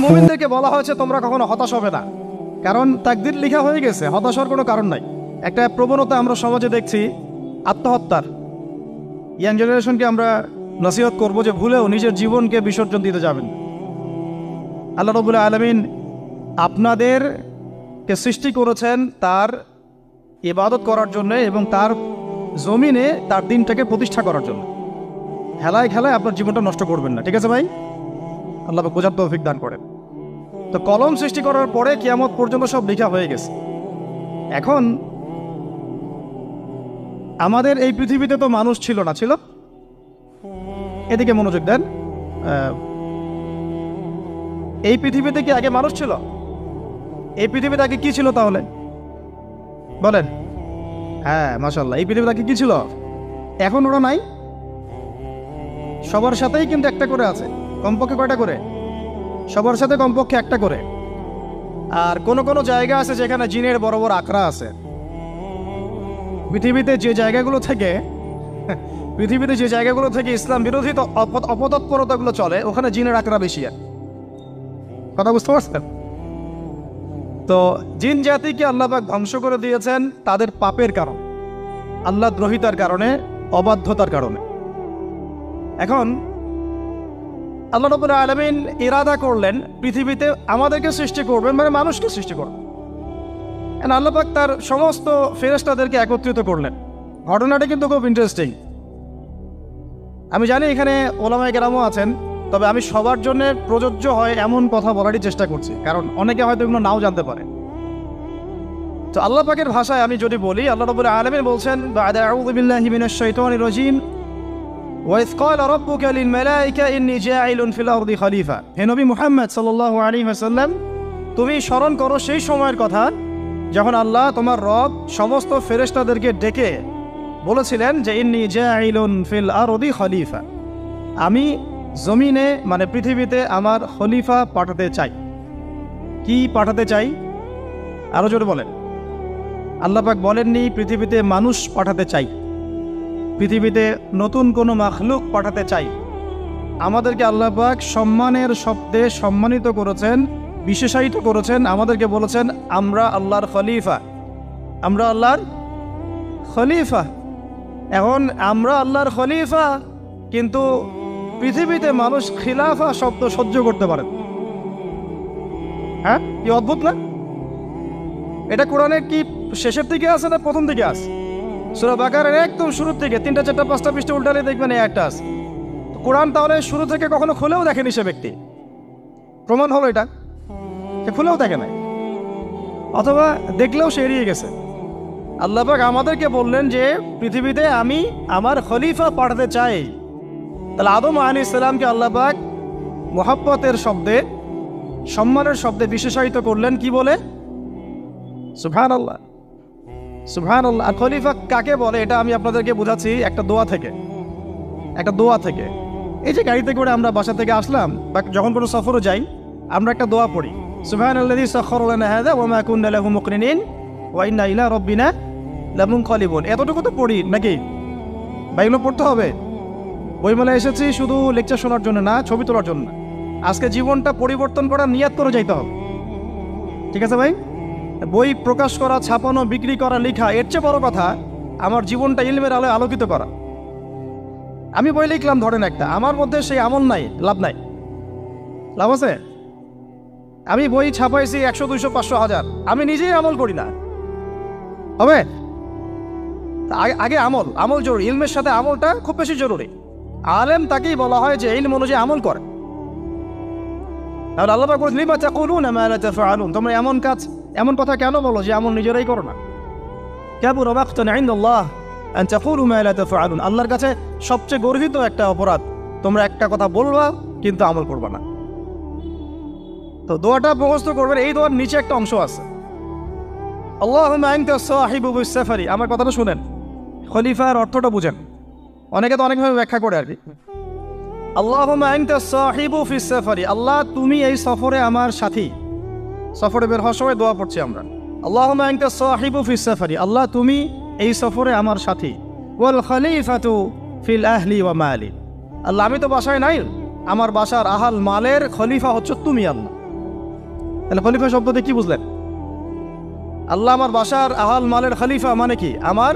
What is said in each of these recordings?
মুমিনদেরকে বলা হয়েছে তোমরা কখনো হতাশ হবে না, কারণ তাকদীর লেখা হয়ে গেছে, হতাশ হওয়ার কোনো কারণ নাই। একটা প্রবণতা আমরা সমাজে দেখছি আত্মহত্যার। ইয়াং জেনারেশনকে আমরা নসিহত করব যে ভুলেও নিজের জীবনকে বিসর্জন দিতে যাবেন। আল্লাহ রাব্বুল আলামিন আপনাদেরকে সৃষ্টি করেছেন তার ইবাদত করার জন্য এবং তার জমিনে তার দিনটাকে প্রতিষ্ঠা করার জন্য। খেলায় খেলায় আপনার জীবনটা নষ্ট করবেন না, ঠিক আছে ভাই? আল্লাহ বোঝার তৌফিক দান করেন। তো কলম সৃষ্টি করার পরে কিয়ামত পর্যন্ত সব লেখা হয়ে গেছে। এখন আমাদের এই পৃথিবীতে তো মানুষ ছিল না, ছিল? এদিকে মনোযোগ দেন। এই পৃথিবীতে কি আগে মানুষ ছিল? এই পৃথিবীতে আগে কি ছিল তাহলে বলেন? হ্যাঁ, মাশাআল্লাহ। এই পৃথিবীতে আগে কি ছিল? এখন ওরা নাই? সবার সাথেই কিন্তু একটা করে আছে। কমপক্ষে কয়টা করে? সবার সাথে কমপক্ষে একটা করে। আর কোন কোন জায়গা আছে যেখানে জিনের বড় বড় আকড়া আছে। পৃথিবীতে যে জায়গাগুলো থেকে ইসলাম বিরোধী অপতৎপরতাগুলো চলে, ওখানে জিনের আকড়া বেশি। আর কথা বুঝতে পারছেন? তো জিন জাতিকে আল্লাহ পাক ধ্বংস করে দিয়েছেন তাদের পাপের কারণে, আল্লাহ দ্রোহিতার কারণে, অবাধ্যতার কারণে। এখন আল্লাহ রাব্বুল আলামিন ইরাদা করলেন পৃথিবীতে আমাদেরকে সৃষ্টি করবেন, মানে মানুষকে সৃষ্টি করবেন। আল্লাহ পাক তার সমস্ত ফেরেশতাদেরকে একত্রিত করলেন। ঘটনাটা কিন্তু খুব ইন্টারেস্টিং। আমি জানি এখানে ওলামায়ে কেরামও আছেন, তবে আমি সবার জন্য প্রযোজ্য হয় এমন কথা বলারই চেষ্টা করছি, কারণ অনেকে হয়তো এগুলো নাও জানতে পারে। তো আল্লাহ পাকের ভাষায় আমি যদি বলি, আল্লাহ রাব্বুল আলামিন বলছেন, বা'দা আউযু বিল্লাহি মিনাশ শাইতানির রাজীম, ওয়াইয ক্বালা রাব্বুকা লিল মালায়েকা ইন্নী জাঈলুন ফিল আরদি খলিফা। হে নবী মুহাম্মদ সাল্লাল্লাহু আলাইহি ওয়াসাল্লাম, তুমি স্মরণ করো সেই সময়ের কথা যখন আল্লাহ তোমার রব সমস্ত ফেরেশতাদেরকে ডেকে বলেছিলেন যে ইন্নী জাঈলুন ফিল আরদি খলিফা, আমি জমিনে মানে পৃথিবীতে আমার খলিফা পাঠাতে চাই। কি পাঠাতে চাই? আরো জোরে বলেন। আল্লাহ পাক বলেননি পৃথিবীতে মানুষ পাঠাতে চাই, পৃথিবীতে নতুন কোনো মাখলুক পাঠাতে চাই। আমাদেরকে আল্লাহ পাক সম্মানের শব্দে সম্মানিত করেছেন, বিশেষায়িত করেছেন। আমাদেরকে বলেছেন আমরা আল্লাহর খলিফা, আমরা আল্লাহর খলিফা। এখন আমরা আল্লাহর খলিফা, কিন্তু পৃথিবীতে মানুষ খিলাফা শব্দ সহ্য করতে পারে। হ্যাঁ, কি অদ্ভুত না? এটা কোরআনের কি শেষের দিকে আছে না প্রথম দিকে আছে? সূরা বাকারার একদম শুরুর থেকে 3, 4, 5টা পৃষ্ঠা উল্টালে দেখবেন এই একটা আছে। কোরআন তাহলে শুরু থেকে কখনো খুলেও দেখেনি সে ব্যক্তি। প্রমাণ হলো এটা, সে খুলেও দেখে নাই, অথবা দেখলেও সে এড়িয়ে গেছে। আল্লাহ পাক আমাদেরকে বললেন যে পৃথিবীতে আমি আমার খলিফা পাঠাতে চাই। তাহলে আদম আলাইহিস সালামকে আল্লাহ পাক মুহাব্বতের শব্দে, সম্মানের শব্দে বিশেষায়িত করলেন কি বলে? সুবহানাল্লাহ, সুবহানাল্লাহ। আর খলিফা কাকে বলে এটা আমি আপনাদেরকে বোঝাচ্ছি একটা দোয়া থেকে। এই যে গাড়িতে করে আমরা বাসা থেকে আসলাম বা যখন কোনো সফরে যাই, আমরা একটা দোয়া পড়ি, সুবহানাল্লাযী সাখখারা লানা হাযা ওয়া মা কুন্না লাহু মুকরিনিন ওয়া ইন্না ইলা রাব্বিনা লামুনকালিবুন। এতটুকু তো পড়ি নাকি? বা এগুলো পড়তে হবে? বইমেলায় এসেছি শুধু লেকচার শোনার জন্য না, ছবি তোলার জন্য। আজকে জীবনটা পরিবর্তন করার নিয়াত করে যাইতে হবে, ঠিক আছে ভাই? বই প্রকাশ করা, ছাপানো, বিক্রি করা, লেখা, এর চেয়ে বড় কথা আমার জীবনটা ইলমের আলোয় আলোকিত করা। আমি বই লিখলাম ধরেন একটা, আমার মধ্যে সেই আমল নাই, লাভ নাই। লাভ আছে? আমি বই ছাপাইছি 100, 200, 500, 1000, আমি নিজেই আমল করি না, হবে? আগে আমল জরুরি। ইলমের সাথে আমলটা খুব বেশি জরুরি। আলেম তাকেই বলা হয় যে ইলম অনুযায়ী আমল করে। তাহলে আল্লাহ পাক বলেন, লিমা তাকুলুনা মা লা তাফআলুন, তোমরা এমন কথা কেন বলো যে আমল নিজেরাই করো না? কাবুরা মাকতান ইনদাল্লাহ আন তাকুলু মা লা তাফআলুন, আল্লাহর কাছে সবচেয়ে গর্হিত একটা অপরাধ তোমরা একটা কথা বলবা কিন্তু আমল করবা না। তো দোয়াটা মুখস্থ করবেন। এই দোয়ার নিচে একটা অংশ আছে, আল্লাহুম্মা আনতা সাহিবু বিস সাফারি। আমার কথাটা শুনেন, খলিফার অর্থটা বুঝেন। অনেকে তো অনেকভাবে ব্যাখ্যা করে আর কি। আল্লাহুম্মা আনতা সাহিবু ফিস সাফারি, আল্লাহ তুমি এই সফরে আমার সাথী। সফরে বের হওয়ার সময় দোয়া পড়ছি আমরা, আল্লাহুম্মা আনতা সাহিবু ফিস সাফারি, আল্লাহ তুমি এই সফরে আমার সাথী। ওয়াল খলিফাতু ফিল আহলি ওয়া মালি, আল্লাহ আমি তো বাসায় নাই, আমার বাসার আহাল মালের খলিফা হচ্ছে তুমি আল্লাহ। তাহলে খলিফা শব্দ দিয়ে কি বুঝলেন? আল্লাহ আমার বাসার আহাল মালের খলিফা মানে কি? আমার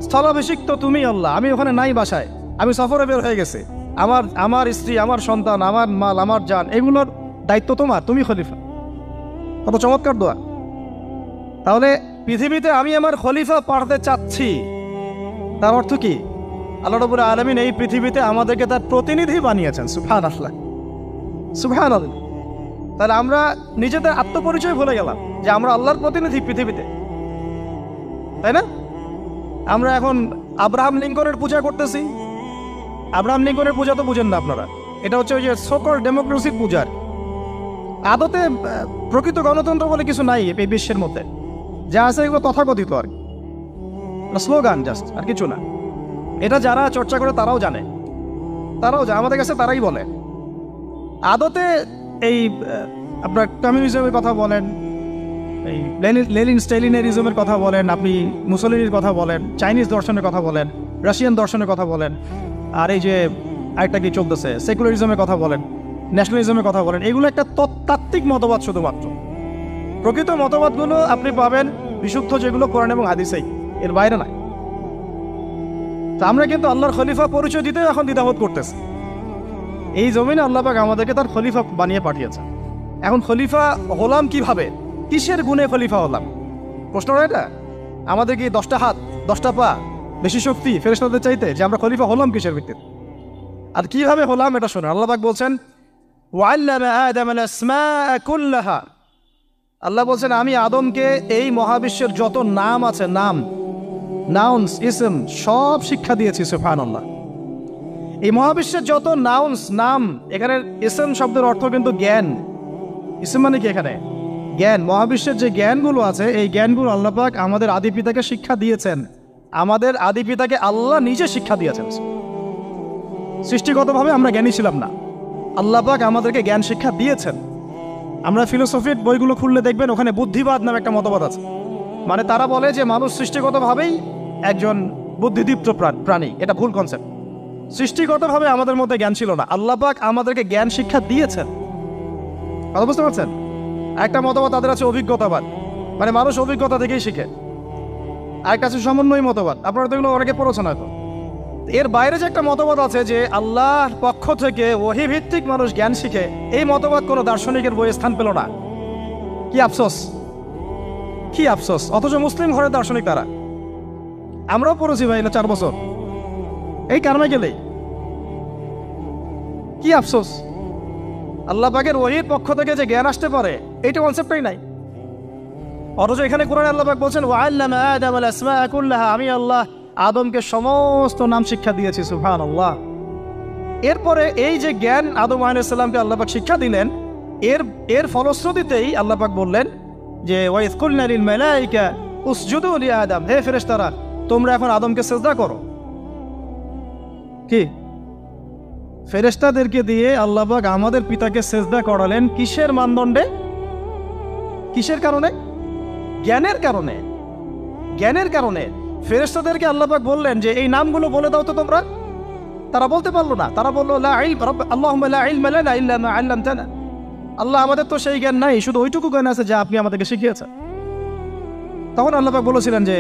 স্থলাভিষিক্ত তুমি আল্লাহ, আমি ওখানে নাই বাসায়, আমি সফরে বের হয়ে গেছে, আমার স্ত্রী, আমার সন্তান, আমার মাল, আমার জান, এগুলোর দায়িত্ব তোমার, তুমি খলিফা। কত চমৎকার দোয়া। তাহলে পৃথিবীতে আমি আমার খলিফা পাঠাতে চাচ্ছি, তার অর্থ কি? আল্লাহ রাব্বুল আলামিন এই পৃথিবীতে আমাদেরকে তার প্রতিনিধি বানিয়েছেন। সুবহানাল্লাহ, সুবহানাল্লাহ। তাহলে আমরা নিজেদের আত্মপরিচয় ভুলে গেলাম যে আমরা আল্লাহর প্রতিনিধি পৃথিবীতে, তাই না? আমরা এখন আব্রাহাম লিঙ্কনের পূজা করতেছি। আব্রাহাম লিঙ্কনের পূজা তো বুঝেন না আপনারা, এটা হচ্ছে ওই যে সকল ডেমোক্রেসির পূজার। আদতে প্রকৃত গণতন্ত্র বলে কিছু নাই এই বিশ্বের মধ্যে, যা আছে এগুলো তথাকথিত আর কি, স্লোগান জাস্ট, আর কিছু না। এটা যারা চর্চা করে তারাও জানে, আমাদের কাছে তারাই বলে। আদতে এই আপনার কমিউনিজমের কথা বলেন, এই লেনিন স্টেলিনারিজমের কথা বলেন, আপনি মুসলিনের কথা বলেন, চাইনিজ দর্শনের কথা বলেন, রাশিয়ান দর্শনের কথা বলেন, আর এই যে আরেকটা কি চলতেছে সেকুলারিজমের কথা বলেন, ন্যাশনালিজমের কথা বলেন, এগুলো একটা তাত্ত্বিক মতবাদ শুধুমাত্র। প্রকৃত মতবাদগুলো আপনি পাবেন বিশুদ্ধ যেগুলো কোরআন এবং হাদিসেই, এর বাইরে নাই। তা আমরা কিন্তু আল্লাহর খলিফা পরিচয় দিতে এখন দ্বিধাবোধ করতেছি। এই জমিনে আল্লাহ পাক আমাদেরকে তার খলিফা বানিয়ে পাঠিয়েছে। এখন খলিফা হলাম কিভাবে, কিসের গুণে খলিফা হলাম? প্রশ্নটা এটা। আমাদের কি 10টা হাত, 10টা পা, বেশি শক্তি ফেরেশতাদের চাইতে, যে আমরা খলিফা হলাম কিসের ভিত্তিতে আর কিভাবে হলাম? এটা শোনেন। আল্লাহ পাক বলছেন ওয়াল্লামা আদাম আল আসমাআ কুল্লাহা, আল্লাহ বলছেন আমি আদমকে এই মহাবিশ্বের যত নাম আছে, নাউন্স, ইসম, সব শিক্ষা দিয়েছি। সুবহানাল্লাহ। এই মহাবিশ্বের যত নাম, এখানে ইসম শব্দের অর্থ কিন্তু জ্ঞান। ইসম মানে কি? এখানে জ্ঞান। মহাবিশ্বের যে জ্ঞানগুলো আছে, এই জ্ঞানগুলো আল্লাহ পাক আমাদের আদি পিতাকে শিক্ষা দিয়েছেন। আমাদের আদি পিতাকে আল্লাহ নিজে শিক্ষা দিয়েছেন। সৃষ্টিগতভাবে আমরা জ্ঞানী ছিলাম না, আল্লাহ পাক আমাদেরকে জ্ঞান শিক্ষা দিয়েছেন। আমরা ফিলোসফির বইগুলো খুললে দেখবেন ওখানে বুদ্ধিবাদ নামে একটা মতবাদ আছে। মানে তারা বলে যে মানুষ সৃষ্টিগতভাবেই একজন বুদ্ধিদীপ্ত প্রাণী। এটা ভুল কনসেপ্ট। সৃষ্টিগতভাবে আমাদের মধ্যে জ্ঞান ছিল না, আল্লাহ পাক আমাদেরকে জ্ঞান শিক্ষা দিয়েছেন। কথা বুঝতে পারছেন? একটা মতবাদ তাদের আছে অভিজ্ঞতাবাদ, মানে মানুষ অভিজ্ঞতা থেকেই শিখে। আর কাছে সমন্বয় মতবাদ, আপনারা তো এগুলো অনেকে পড়েছেন হয়তো। এর বাইরে যে একটা মতবাদ আছে যে আল্লাহর পক্ষ থেকে ওহী ভিত্তিক মানুষ জ্ঞান শিখে, এই মতবাদ কোনো দার্শনিকের বইয়ে স্থান পেল না। কি আফসোস, কি আফসোস! অথচ মুসলিম ঘরের দার্শনিক তারা। আমরাও পড়েছি ভাই, 4 বছর এই কারণে গেলেই। কি আফসোস! আল্লাহ পাকের ওহীর পক্ষ থেকে যে জ্ঞান আসতে পারে, এইটা কনসেপ্টই নাই। অথচ এখানে কোরআনে আল্লাহ পাক বলছেন ওয়াল্লামা আদাম আল আসমাআ কুল্লাহা, আমি আল্লাহ আদমকে সমস্ত নাম শিক্ষা দিয়েছি। সুবহানাল্লাহ। এরপরে এই যে জ্ঞান আদম আলাইহিস সালামকে আল্লাহ পাক শিক্ষা দিলেন, এর ফলশ্রুতিতেই আল্লাহ পাক বললেন যে ওয়াইয কুলনা লিল মালাইকা উসজুদু লি আদম, হে ফেরেশতারা তোমরা এখন আদমকে সিজদা করো। কি ফেরেশতাদেরকে দিয়ে আল্লাহ পাক আমাদের পিতাকে সিজদা করালেন কিসের মানদণ্ডে? কিসের কারণে? জ্ঞানের কারণে। জ্ঞানের কারণে ফেরেশতাদেরকে আল্লাহ পাক বললেন যে এই নামগুলো বলে দাও তো তোমরা। তারা বলতে পারলো না। তারা বলল লা ইলম আল্লাহুম্মা লা ইলমা লানা ইল্লা মা আল্লামতানা, আল্লাহ আমাদের তো সেই জ্ঞান নাই, শুধু ওইটুকু জ্ঞান আছে যা আপনি আমাদেরকে শিখিয়েছেন। তখন আল্লাহ পাক বলেছিলেন যে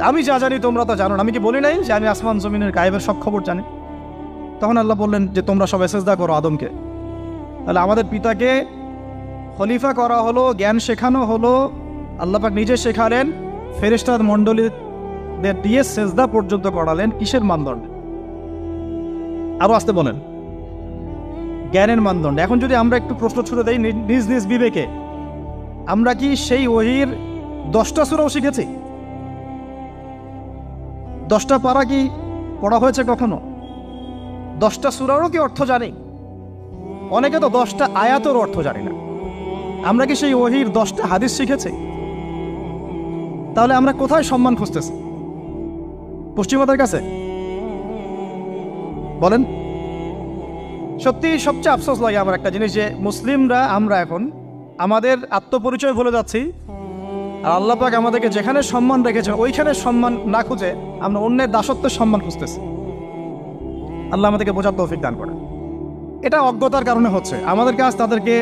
আমি যা জানি তোমরা তা জানো না। আমি কি বলি নাই যে আমি আসমান জমিনের গায়েবের সব খবর জানি? তখন আল্লাহ বললেন যে তোমরা সবাই সিজদা করো আদমকে। তাহলে আমাদের পিতাকে খলিফা করা হলো, জ্ঞান শেখানো হলো, আল্লাহ পাক নিজে শেখালেন, ফেরেশতা মণ্ডলীদের দিয়ে সিজদা পর্যন্ত করালেন। কিসের মানদণ্ডে? আরো আসতে বলেন, জ্ঞানের মানদণ্ডে। এখন যদি আমরা একটু প্রশ্ন ছুড়ে দেই নিজ নিজ বিবেকে, আমরা কি সেই ওহীর 10টা সূরাও শিখেছি? 10টা পারা কি পড়া হয়েছে কখনো? 10টা সূরারও কি অর্থ জানি? অনেকে তো 10টা আয়াতের অর্থ জানি না। আমরা কি সেই ওহীর 10টা হাদিস শিখেছি? তাহলে আমরা কোথায় সম্মান খুঁজতেছি? পশ্চিমাদের কাছে? বলেন। সত্যি সবচেয়ে আফসোস লাগে আমার একটা জিনিস, যে মুসলিমরা আমরা এখন আমাদের আত্মপরিচয় ভুলে যাচ্ছি, আর আল্লাহ পাক আমাদেরকে যেখানে সম্মান রেখেছেন ওইখানে সম্মান না খুঁজে আমরা অন্যের দাসত্বের সম্মান খুঁজতেছি। আল্লাহ আমাদেরকে বোঝার তৌফিক দান করেন। এটা অজ্ঞতার কারণে হচ্ছে। আমাদের কাজ তাদেরকে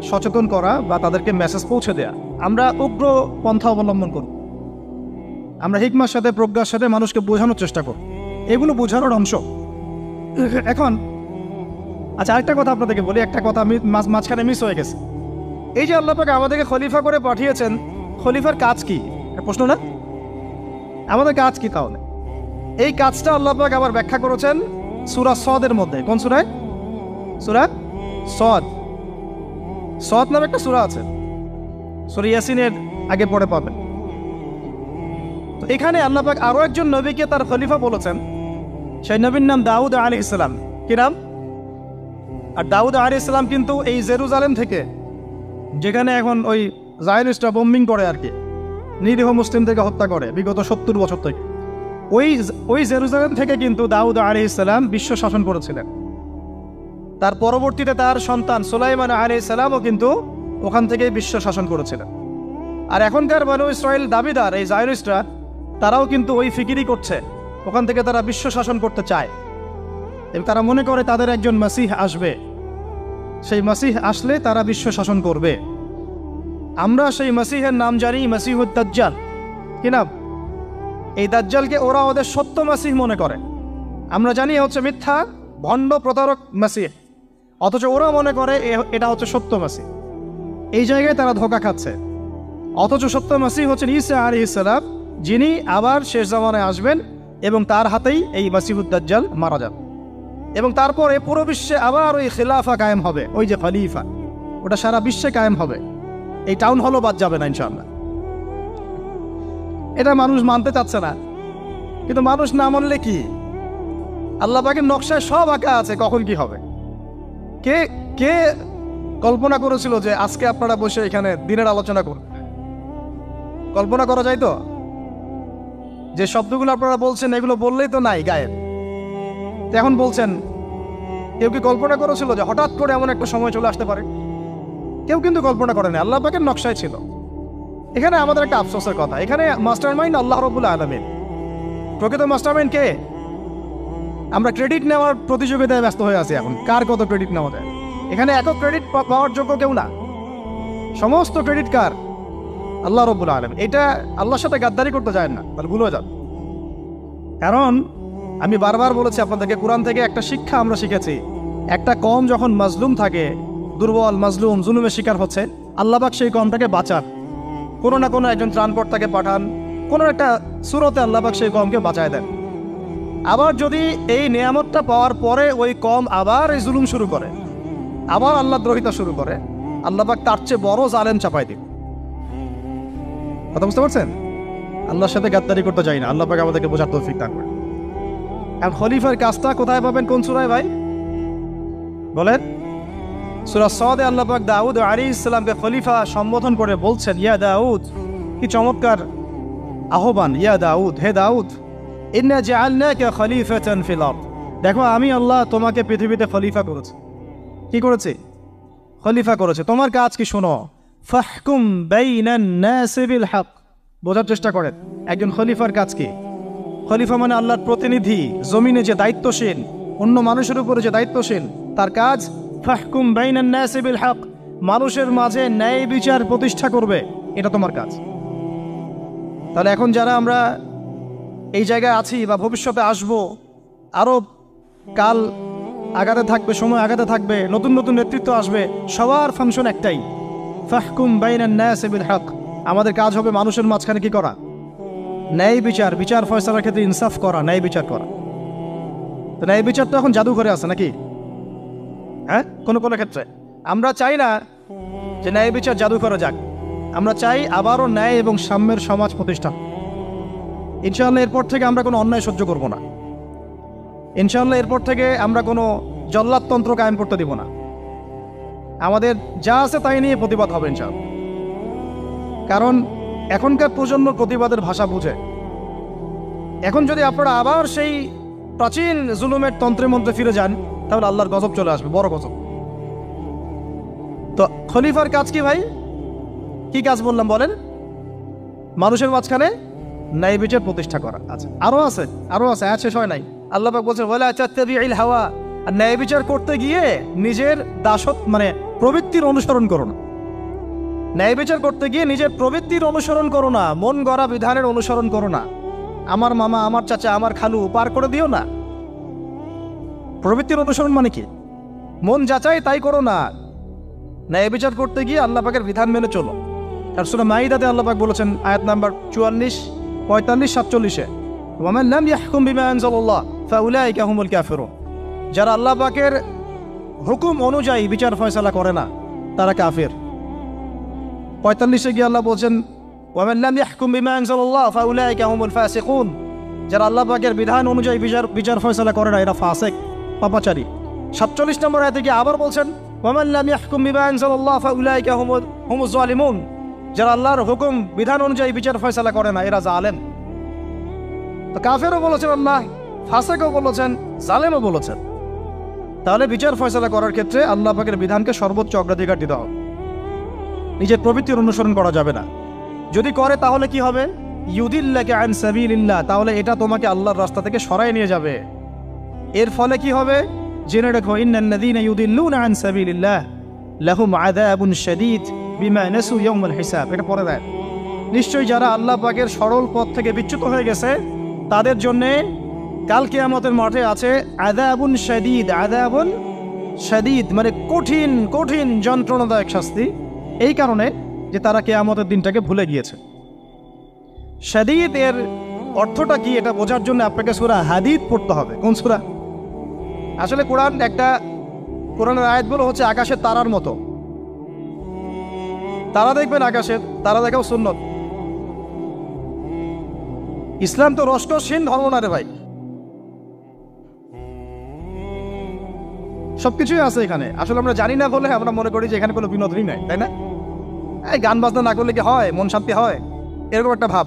সচেতন করা বা তাদেরকে মেসেজ পৌঁছে দেয়া। আমরা উগ্র পন্থা অবলম্বন করব, আমরা হিকমার সাথে প্রজ্ঞার সাথে মানুষকে বোঝানোর চেষ্টা করব, এগুলো বোঝানোর অংশ। এখন আচ্ছা, আরেকটা কথা আপনাদেরকে বলি, একটা কথা আমি মাঝখানে মিস হয়ে গেছে। এই যে আল্লাহ পাক আমাদেরকে খলিফা করে পাঠিয়েছেন, খলিফার কাজ কি? প্রশ্ন না? আমাদের কাজ কি তাহলে? এই কাজটা আল্লাহ পাক আবার ব্যাখ্যা করেছেন সূরা সদের মধ্যে। কোন সূরায়? সূরা সদ। সদ নামে একটা সূরা আছে, সূরা ইয়াসিনের আগে পড়ে পাবেন। তো এখানে আল্লাহ পাক আরো একজন নবীকে তার খলিফা বলেছেন, সেই নবীর নাম দাউদ আলাইহিস সালাম। কি নাম? আর দাউদ আলাইহিস সালাম কিন্তু এই জেরুজালেম থেকে, যেখানে এখন ওই জায়নিস্টরা বোম্বিং করে আর কি, নিরীহ মুসলিমদেরকে হত্যা করে বিগত 70 বছর থেকে, ওই জেরুজালেম থেকে কিন্তু দাউদ আলাইহিস সালাম বিশ্ব শাসন করেছিলেন। তার পরবর্তীতে তার সন্তান সুলাইমান আলাইহিস সালামও কিন্তু ওখান থেকেই বিশ্ব শাসন করেছিলেন। আর এখনকার বনু ইসরাইল দাবিদার এই জায়নিস্টরা, তারাও কিন্তু ওই ফিকিরই করছে, ওখান থেকে তারা বিশ্ব শাসন করতে চায় এবং তারা মনে করে তাদের একজন মাসিহ আসবে, সেই মাসিহ আসলে তারা বিশ্ব শাসন করবে। আমরা সেই মাসিহের নাম জানি মাসিহুদ দাজ্জাল। কি নাম? এই দাজ্জালকে ওরা ওদের সত্য মাসিহ মনে করে, আমরা জানি হচ্ছে মিথ্যা ভণ্ড প্রতারক মাসিহ, অথচ ওরা মনে করে এটা হচ্ছে সত্য মাসিহ। এই জায়গায় তারা ধোঁকা খাচ্ছে। অথচ সত্য মাসিহ হচ্ছেন ঈসা আলাইহিস সালাম, যিনি আবার শেষ জামানায় আসবেন এবং তার হাতেই এই মাসিহুদ দাজ্জাল মারা যাবে এবং তারপরে পুরো বিশ্বে আবার ওই খিলাফা কায়েম হবে, ওই যে খলিফা, ওটা সারা বিশ্বে কায়েম হবে। এই টাউন হলও বাদ যাবে না ইনশাআল্লাহ। এটা মানুষ মানতে চাচ্ছে না, কিন্তু মানুষ না মানলে কি? আল্লাহ পাকের নকশায় সব আঁকা আছে কখন কি হবে। কে কে কল্পনা করেছিল যে আজকে আপনারা বসে এখানে দিনের আলোচনা করবেন? কল্পনা করা যায় তো? যে শব্দগুলো আপনারা বলছেন এগুলো বললেই তো নাই গায়েব, এখন বলছেন। কেউ কি কল্পনা করেছিল যে হঠাৎ করে এমন একটা সময় চলে আসতে পারে? কেউ কিন্তু কল্পনা করেনি, আল্লাহ পাকের নকশায় ছিল। এখানে আমাদের একটা আফসোসের কথা, এখানে মাস্টারমাইন্ড আল্লাহ রাব্বুল আলামিন। প্রকৃত মাস্টারমাইন্ড কে? আমরা ক্রেডিট নেওয়ার প্রতিযোগিতায় ব্যস্ত হয়ে আছি এখন, কার কত ক্রেডিট নেওয়া যায়। এখানে একক ক্রেডিট পাওয়ার যোগ্য কেউ না, সমস্ত ক্রেডিট কার? আল্লাহ রাব্বুল আলামিন। এটা আল্লাহর সাথে গাদ্দারি করতে যায় না, তাহলে ভুল হয়ে যাবে। কারণ আমি বারবার বলেছি আপনাদেরকে, কোরআন থেকে একটা শিক্ষা আমরা শিখেছি, একটা কম যখন মাজলুম থাকে, দুর্বল মাজলুম জুলুমের শিকার হচ্ছে, আল্লাহ পাক সেই কমটাকে বাঁচান, কোনো না কোনো একজন ত্রাণকর্তাকে পাঠান, কোনো একটা সূরতে আল্লাহ পাক সেই কমকে বাঁচায় দেন। আবার যদি এই নিয়ামতটা পাওয়ার পরে ওই কম আবার এই জুলুম শুরু করে, আবার আল্লাহ দ্রোহিতা শুরু করে, আল্লাহ পাক তার চেয়ে বড় জালেম চাপাই দিন। কথা বুঝতে পারছেন? আল্লাহর সাথে গাদ্দারি করতে চাই না, আল্লাহ পাক আমাদেরকে বোঝার তৌফিক দান করেন। আর খলিফার কাজটা কোথায় পাবেন? কোন সূরায় ভাই বলেন? সূরা সদে আল্লাহ পাক দাউদ আলাইহিস সালামকে খলিফা সম্বোধন করে বলছেন, ইয়া দাউদ। কি চমৎকার আহ্বান! ইয়া দাউদ, হে দাউদ, ইন্না জাআলনাকা খলিফাতান ফিল আরদ। দেখো, আমি আল্লাহ তোমাকে পৃথিবীতে খলিফা করেছি। কি করেছি? খলিফা করেছে। তোমার কাজ কি? শোনো, ফাহকুম বাইনান নাসি বিল হক। বোঝার চেষ্টা করেন একজন খলিফার কাজ কি। খলিফা মানে আল্লাহর প্রতিনিধি, জমিনে যে দায়িত্বশীল, অন্য মানুষের উপরে যে দায়িত্বশীল, তার কাজ ফাহকুম বাইনান নাসি বিল হক, মানুষের মাঝে ন্যায় বিচার প্রতিষ্ঠা করবে, এটা তোমার কাজ। তাহলে এখন যারা আমরা এই জায়গায় আছি বা ভবিষ্যতে আসবো, আরও কাল আগাতে থাকবে, সময় আগাতে থাকবে, নতুন নতুন নেতৃত্ব আসবে, সবার ফাংশন একটাই, ফাহকুম বাইনান নাসি বিল হক। আমাদের কাজ হবে মানুষের মাঝখানে কি করা? ন্যায় বিচার, বিচার ফয়সালার ক্ষেত্রে ইনসাফ করা, ন্যায় বিচার করা। তো ন্যায় বিচার তো এখন জাদুঘরে আছে নাকি? হ্যাঁ, কোনো কোনো ক্ষেত্রে আমরা চাই না যে ন্যায় বিচার জাদুঘরে যাক, আমরা চাই আবারও ন্যায় এবং সাম্যের সমাজ প্রতিষ্ঠা। ইনশাআল্লাহ এরপর থেকে আমরা কোনো অন্যায় সহ্য করব না। ইনশাআল্লাহ এরপর থেকে আমরা কোনো জল্লাদতন্ত্র কায়েম করতে দিব না। আমাদের যা আছে তাই নিয়ে প্রতিবাদ হবে ইনশাআল্লাহ। কারণ এখনকার প্রজন্ম প্রতিবাদের ভাষা বুঝে। এখন যদি আপনারা আবার সেই প্রাচীন জুলুমের তন্ত্রের মধ্যে ফিরে যান, তাহলে আল্লাহর গজব চলে আসবে, বড় গজব। তো খলিফার কাজ কি ভাই? কি কাজ বললাম বলেন? মানুষের মাঝখানে ন্যায় বিচার প্রতিষ্ঠা করা। আচ্ছা, আরো আছে, আরো আছে, আয়াত শেষ হয় নাই। আল্লাহ পাক বলছেন, ওয়ালা তাত্তাবিউল হাওয়া আর ন্যায় বিচার করতে গিয়ে নিজের প্রবৃত্তির অনুসরণ করো না। ন্যায় বিচার করতে গিয়ে নিজের প্রবৃত্তির অনুসরণ করো না, মন গড়া বিধানের অনুসরণ করো না। আমার মামা, আমার চাচা, আমার খালু পার করে দিও না। প্রবৃত্তির অনুসরণ মানে কি? মন যাচাই তাই করো না। ন্যায় বিচার করতে গিয়ে আল্লাহ পাকের বিধান মেনে চলো। আর সূরা মাইদাতে আল্লাহ পাক বলেছেন আয়াত নাম্বার 44, 45, 47-এ, ওয়ামান লাম ইয়াহকুম বিমা আনজালাল্লাহ ফাউলাইকা হুমুল কাফিরুন। যারা আল্লাহ পাকের হুকুম অনুযায়ী বিচার ফয়সালা করে না তারা কাফির। 45-এ গিয়ে আল্লাহ বলছেন ওয়ামান লাম ইয়াহকুম বিমা আনজালাল্লাহ ফাউলাইকা হুমুল ফাসিকুন। যারা আল্লাহ পাকের বিধান অনুযায়ী বিচার ফয়সালা করে না এরা ফাসিক, পাপাচারী। 47 নম্বর আয়াতে গিয়ে আবার বলছেন ওয়ামান লাম ইয়াহকুম বিমা আনজালাল্লাহ ফাউলাইকা হুমুজ জালিমুন। যারা আল্লাহর হুকুম বিধান অনুযায়ী বিচার ফয়সালা করে না এরা জালেম। তো কাফেরও বলেছেন আল্লাহ, ফাসিকও বলেছেন, জালেমও বলেছেন। তাহলে বিচার ফয়সালা করার ক্ষেত্রে আল্লাহ পাকের বিধানকে সর্বোচ্চ অগ্রাধিকার দিতে হবে। নিজের প্রবৃত্তির অনুসরণ করা যাবে না। যদি করে তাহলে কি হবে? ইউদিল্লাকা আন সাবিলিল্লাহ, তাহলে এটা তোমাকে আল্লাহর রাস্তা থেকে সরায় নিয়ে যাবে। এর ফলে কি হবে? জেনে রাখো, ইন্নাল্লাযীনা ইউদিল্লুনা আন সাবিলিল্লাহ লাহুম আযাবুন শাদীদ বিমা নাসু ইয়াউমাল হিসাব। এটা পড়ে দেয়, নিশ্চয়ই যারা আল্লাহ পাকের সরল পথ থেকে বিচ্যুত হয়ে গেছে তাদের জন্য কাল কিয়ামতের মাঠে আছে আযাবুন শাদীদ। আযাবুন শাদীদ মানে কঠিন কঠিন যন্ত্রণাদায়ক শাস্তি, এই কারণে যে তারা কিয়ামতের দিনটাকে ভুলে গিয়েছে। শাদীদ এর অর্থটা কি এটা বোঝার জন্য আপনাকে সূরা হাদীদ পড়তে হবে। কোন সূরা? আসলে কোরআনের আয়াতগুলো হচ্ছে আকাশের তারার মতো। তারা দেখবেন আকাশের, তারা দেখাও সুন্নত। ইসলাম তো রসকসহীন ধর্ম না রে ভাই, সবকিছুই আছে এখানে। আসলে আমরা জানি না বলে আমরা মনে করি যে এখানে কোনো বিনোদনই নাই, তাই না? এই গান বাজনা না করলে কি হয়? মন শান্তি হয়? এরকম একটা ভাব।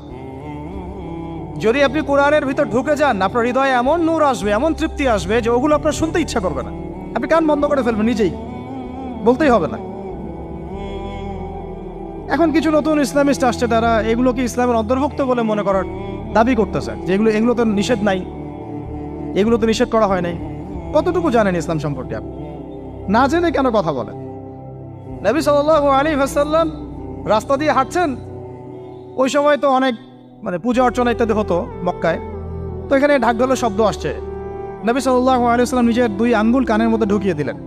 যদি আপনি কোরআনের ভিতর ঢুকে যান, আপনার হৃদয়ে এমন নূর আসবে, এমন তৃপ্তি আসবে যে ওগুলো আপনার শুনতে ইচ্ছা করবে না। আপনি কান বন্ধ করে ফেলবেন, নিজেই বলতেই হবে না। এখন কিছু নতুন ইসলামিস্ট আসছে, তারা এগুলোকে ইসলামের অন্তর্ভুক্ত বলে মনে করার দাবি করতেছে যে এগুলো তো নিষেধ নাই, এগুলো তো নিষেধ করা হয় নাই। কতটুকু জানেন ইসলাম সম্পর্কে? আপনি না জেনে কেন কথা বলেন? নবী সাল্লাল্লাহু আলাইহি ওয়াসাল্লাম রাস্তা দিয়ে হাঁটছেন, ওই সময় তো অনেক পূজা অর্চনা ইত্যাদি হতো মক্কায়। তো এখানে ঢাক ঢোলের শব্দ আসছে। নবী সাল্লাল্লাহু আলাইহি ওয়াসাল্লাম নিজের 2 আঙ্গুল কানের মধ্যে ঢুকিয়ে দিলেন,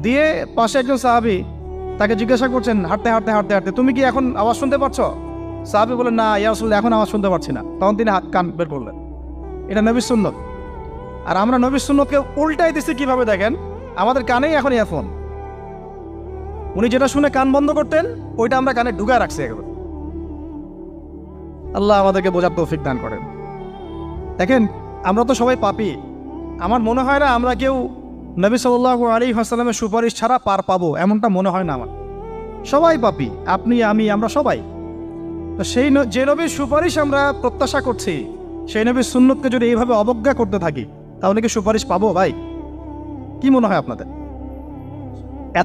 দিয়ে পাশে একজন সাহাবী তাকে জিজ্ঞাসা করছেন হাঁটতে হাঁটতে হাঁটতে হাঁটতে, তুমি কি এখন আওয়াজ শুনতে পাচ্ছ? সাহাবী বলেন, না ইয়া রাসূলুল্লাহ, এখন আওয়াজ শুনতে পাচ্ছি না। তখন তিনি কান বের করলেন। এটা নবীর সুন্নত। আর আমরা নবীর সুন্নতকে উল্টাই দিচ্ছি কিভাবে দেখেন, আমাদের কানেই এখন ইয়ারফোন। উনি যেটা শুনে কান বন্ধ করতেন ওইটা আমরা কানে ঢুকায় রাখছি একবার। আল্লাহ আমাদেরকে বোঝার তৌফিক দান করেন। দেখেন, আমরা তো সবাই পাপী। আমার মনে হয় না আমরা কেউ নবী সাল্লাল্লাহু আলাইহি ওয়াসাল্লামের সুপারিশ ছাড়া পার পাবো, এমনটা মনে হয় না আমার। সবাই পাপী, আপনি আমি আমরা সবাই। তো যে নবীর সুপারিশ আমরা প্রত্যাশা করছি, সেই নবীর সুন্নতকে যদি এইভাবে অবজ্ঞা করতে থাকি তাহলে কি সুপারিশ পাবো ভাই? কি মনে হয় আপনাদের?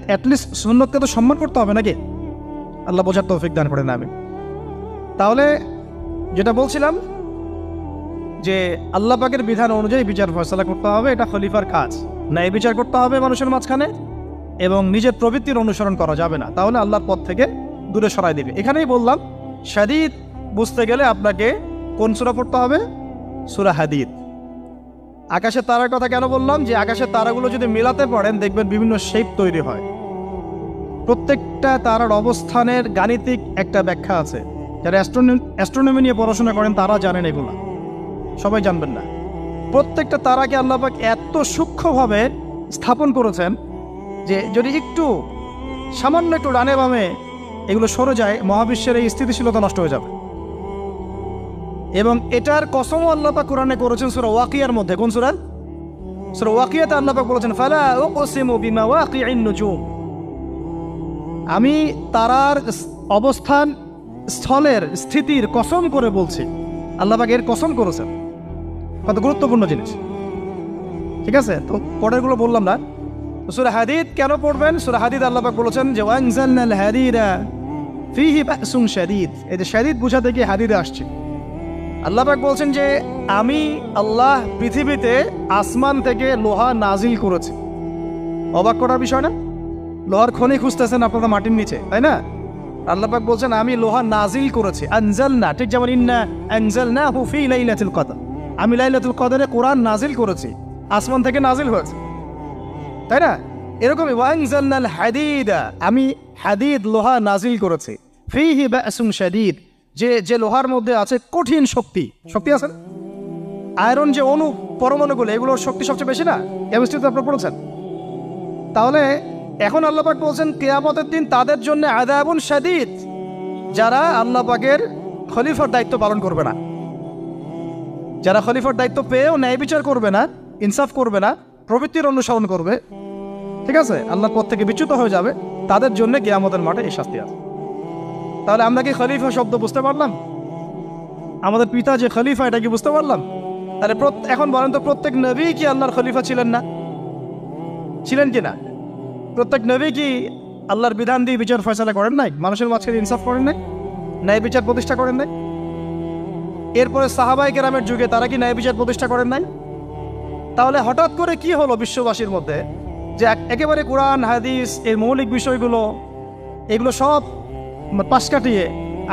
অ্যাটলিস্ট সুন্নতকে তো সম্মান করতে হবে নাকি? আল্লাহ বোঝার তৌফিক দান করেন। আমি তাহলে যেটা বলছিলাম যে আল্লাহ পাকের বিধান অনুযায়ী বিচার ফয়সালা করতে হবে, এটা খলিফার কাজ। ন্যায় বিচার করতে হবে মানুষের মাঝখানে, এবং নিজের প্রবৃত্তির অনুসরণ করা যাবে না, তাহলে আল্লাহর পথ থেকে দূরে সরাই দিবে। এখানেই বললাম শাদীদ বুঝতে গেলে আপনাকে কোন সূরা পড়তে হবে? সূরা হাদীদ। আকাশের তারার কথা কেন বললাম? যে আকাশের তারাগুলো যদি মেলাতে পারেন দেখবেন বিভিন্ন শেপ তৈরি হয়। প্রত্যেকটা তারার অবস্থানের গাণিতিক একটা ব্যাখ্যা আছে। যারা অ্যাস্ট্রোনমি নিয়ে পড়াশোনা করেন তারা জানেন, এগুলো সবাই জানবেন না। প্রত্যেকটা তারাকে আল্লাহ পাক এত সূক্ষ্মভাবে স্থাপন করেছেন যে যদি সামান্য একটু ডানে বামে এগুলো সরে যায়, মহাবিশ্বের এই স্থিতিশীলতা নষ্ট হয়ে যাবে। এবং এটার কসমও আল্লাহ পাক কোরআনে করেছেন সূরা ওয়াকিয়ার মধ্যে। কোন সূরা? সূরা ওয়াকিয়াতে আল্লাহ পাক বলেছেন, ফালা উকসিমু বিমাওয়াকিইন নুজুম। আমি তারার অবস্থান স্থলের স্থিতির কসম করে বলছি। আল্লাহ পাক এর কসম করেছেন। কত গুরুত্বপূর্ণ জিনিস, ঠিক আছে? তো পরেরগুলো বললাম না। সূরা হাদীদ কেন পড়বেন? সূরা হাদীদ আল্লাহ পাক বলেছেন যে ওয়ানজালনাল হাদীদা ফীহি বাসুন শাদীদ। এই যে শাদীদ বুঝাতে গিয়ে হাদীদে আসছে। আল্লাহ পাক বলছেন যে আমি আল্লাহ পৃথিবীতে আসমান থেকে লোহা নাজিল করেছি। অবাক করার বিষয় না? লোহার খনি খুঁজতেছেন আপনারা মাটির নিচে, তাই না? আল্লাহ পাক বলছেন আমি লোহা নাজিল করেছি। আনজালনা, ঠিক যেমন ইন্না আনজালনাহু ফি লাইলাতুল কদর, আমি লাইলাতুল কদরে কোরআন নাজিল করেছি, আসমান থেকে নাজিল হয়েছে, তাই না? এরকমই ওয়ানজালনাল হাদিদা, আমি হাদিদ লোহা নাজিল করেছি, ফিহি বাসুন শাদীদ, যে লোহার মধ্যে আছে কঠিন শক্তি আছে না? আয়রন যে অণু পরমাণুগুলো, এগুলোর শক্তি সবচেয়ে বেশি না? কেমিস্ট্রিতে আপনারা পড়েছেন। তাহলে এখন আল্লাহ পাক বলছেন কিয়ামতের দিন তাদের জন্য আযাবুন শাদীদ, যারা আল্লাহ পাকের খলিফার দায়িত্ব পালন করবে না, যারা খলিফার দায়িত্ব পেয়েও ন্যায় বিচার করবে না, ইনসাফ করবে না, প্রবৃত্তির অনুসরণ করবে, ঠিক আছে, আল্লাহর পথ থেকে বিচ্যুত হয়ে যাবে, তাদের জন্য কিয়ামতের মাঠে এই শাস্তি আছে। তাহলে আমরা কি খলিফা শব্দ বুঝতে পারলাম? আমাদের পিতা যে খলিফা, এটা কি বুঝতে পারলাম? তাহলে এখন বলেন তো, প্রত্যেক নবী কি আল্লাহর খলিফা ছিলেন না? ছিলেন কি না? প্রত্যেক নবী কি আল্লাহর বিধান দিয়ে বিচার ফয়সালা করেন নাই? মানুষের মাঝখানে ইনসাফ করেন নাই? ন্যায় বিচার প্রতিষ্ঠা করেন নাই? এরপরে সাহাবায়ে কেরামের যুগে তারা কি ন্যায় বিচার প্রতিষ্ঠা করেন নাই? তাহলে হঠাৎ করে কি হলো বিশ্ববাসীর মধ্যে যে একেবারে কোরআন হাদিস এর মৌলিক বিষয়গুলো, এগুলো সব পাশ কাটিয়ে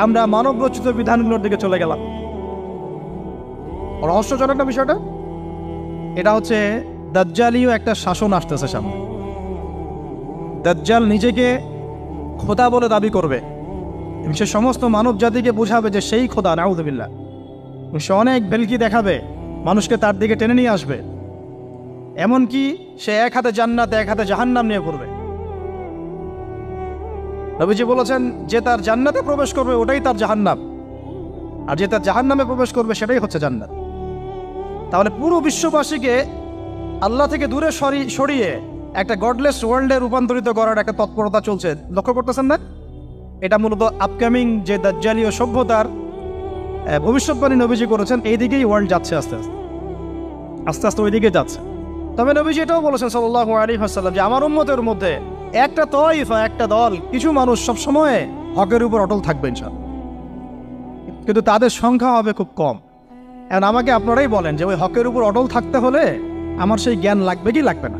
আমরা মানব রচিত বিধানগুলোর দিকে চলে গেলাম? রহস্যজনক না বিষয়টা? এটা হচ্ছে দাজ্জালীয় একটা শাসন আসতেছে সামনে। দাজ্জাল নিজেকে খোদা বলে দাবি করবে, সে সমস্ত মানব জাতিকে বোঝাবে যে সেই খোদা, নাউযুবিল্লাহ। সে অনেক ভেলকি দেখাবে, মানুষকে তার দিকে টেনে নিয়ে আসবে। এমনকি সে এক হাতে জান্নাত এক হাতে জাহান্নাম নিয়ে করবে। নবীজি বলেছেন যে তার জান্নাতে প্রবেশ করবে ওটাই তার জাহান্নাম, আর যে তার জাহান্নামে প্রবেশ করবে সেটাই হচ্ছে জান্নাত। তাহলে পুরো বিশ্ববাসীকে আল্লাহ থেকে দূরে সরিয়ে একটা গডলেস ওয়ার্ল্ডে রূপান্তরিত করার একটা তৎপরতা চলছে, লক্ষ্য করতেছেন না? এটা মূলত আপকামিং যে দাজ্জালীয় সভ্যতার ভবিষ্যৎবাণী নবীজি করেছেন, এই দিকেই ওয়ার্ল্ড যাচ্ছে আস্তে আস্তে ওই দিকে যাচ্ছে। তবে নবীজি এটাও বলেছেন সাল্লাল্লাহু আলাইহি ওয়াসাল্লাম যে আমার উম্মতের মধ্যে একটা তয়ফা, একটা দল, কিছু মানুষ সব সময় হকের উপর অটল থাকবে ইনশাআল্লাহ, কিন্তু তাদের সংখ্যা হবে খুব কম। এখন আমাকে আপনারাই বলেন যে ওই হকের উপর অটল থাকতে হলে আমার সেই জ্ঞান লাগবে কি লাগবে না?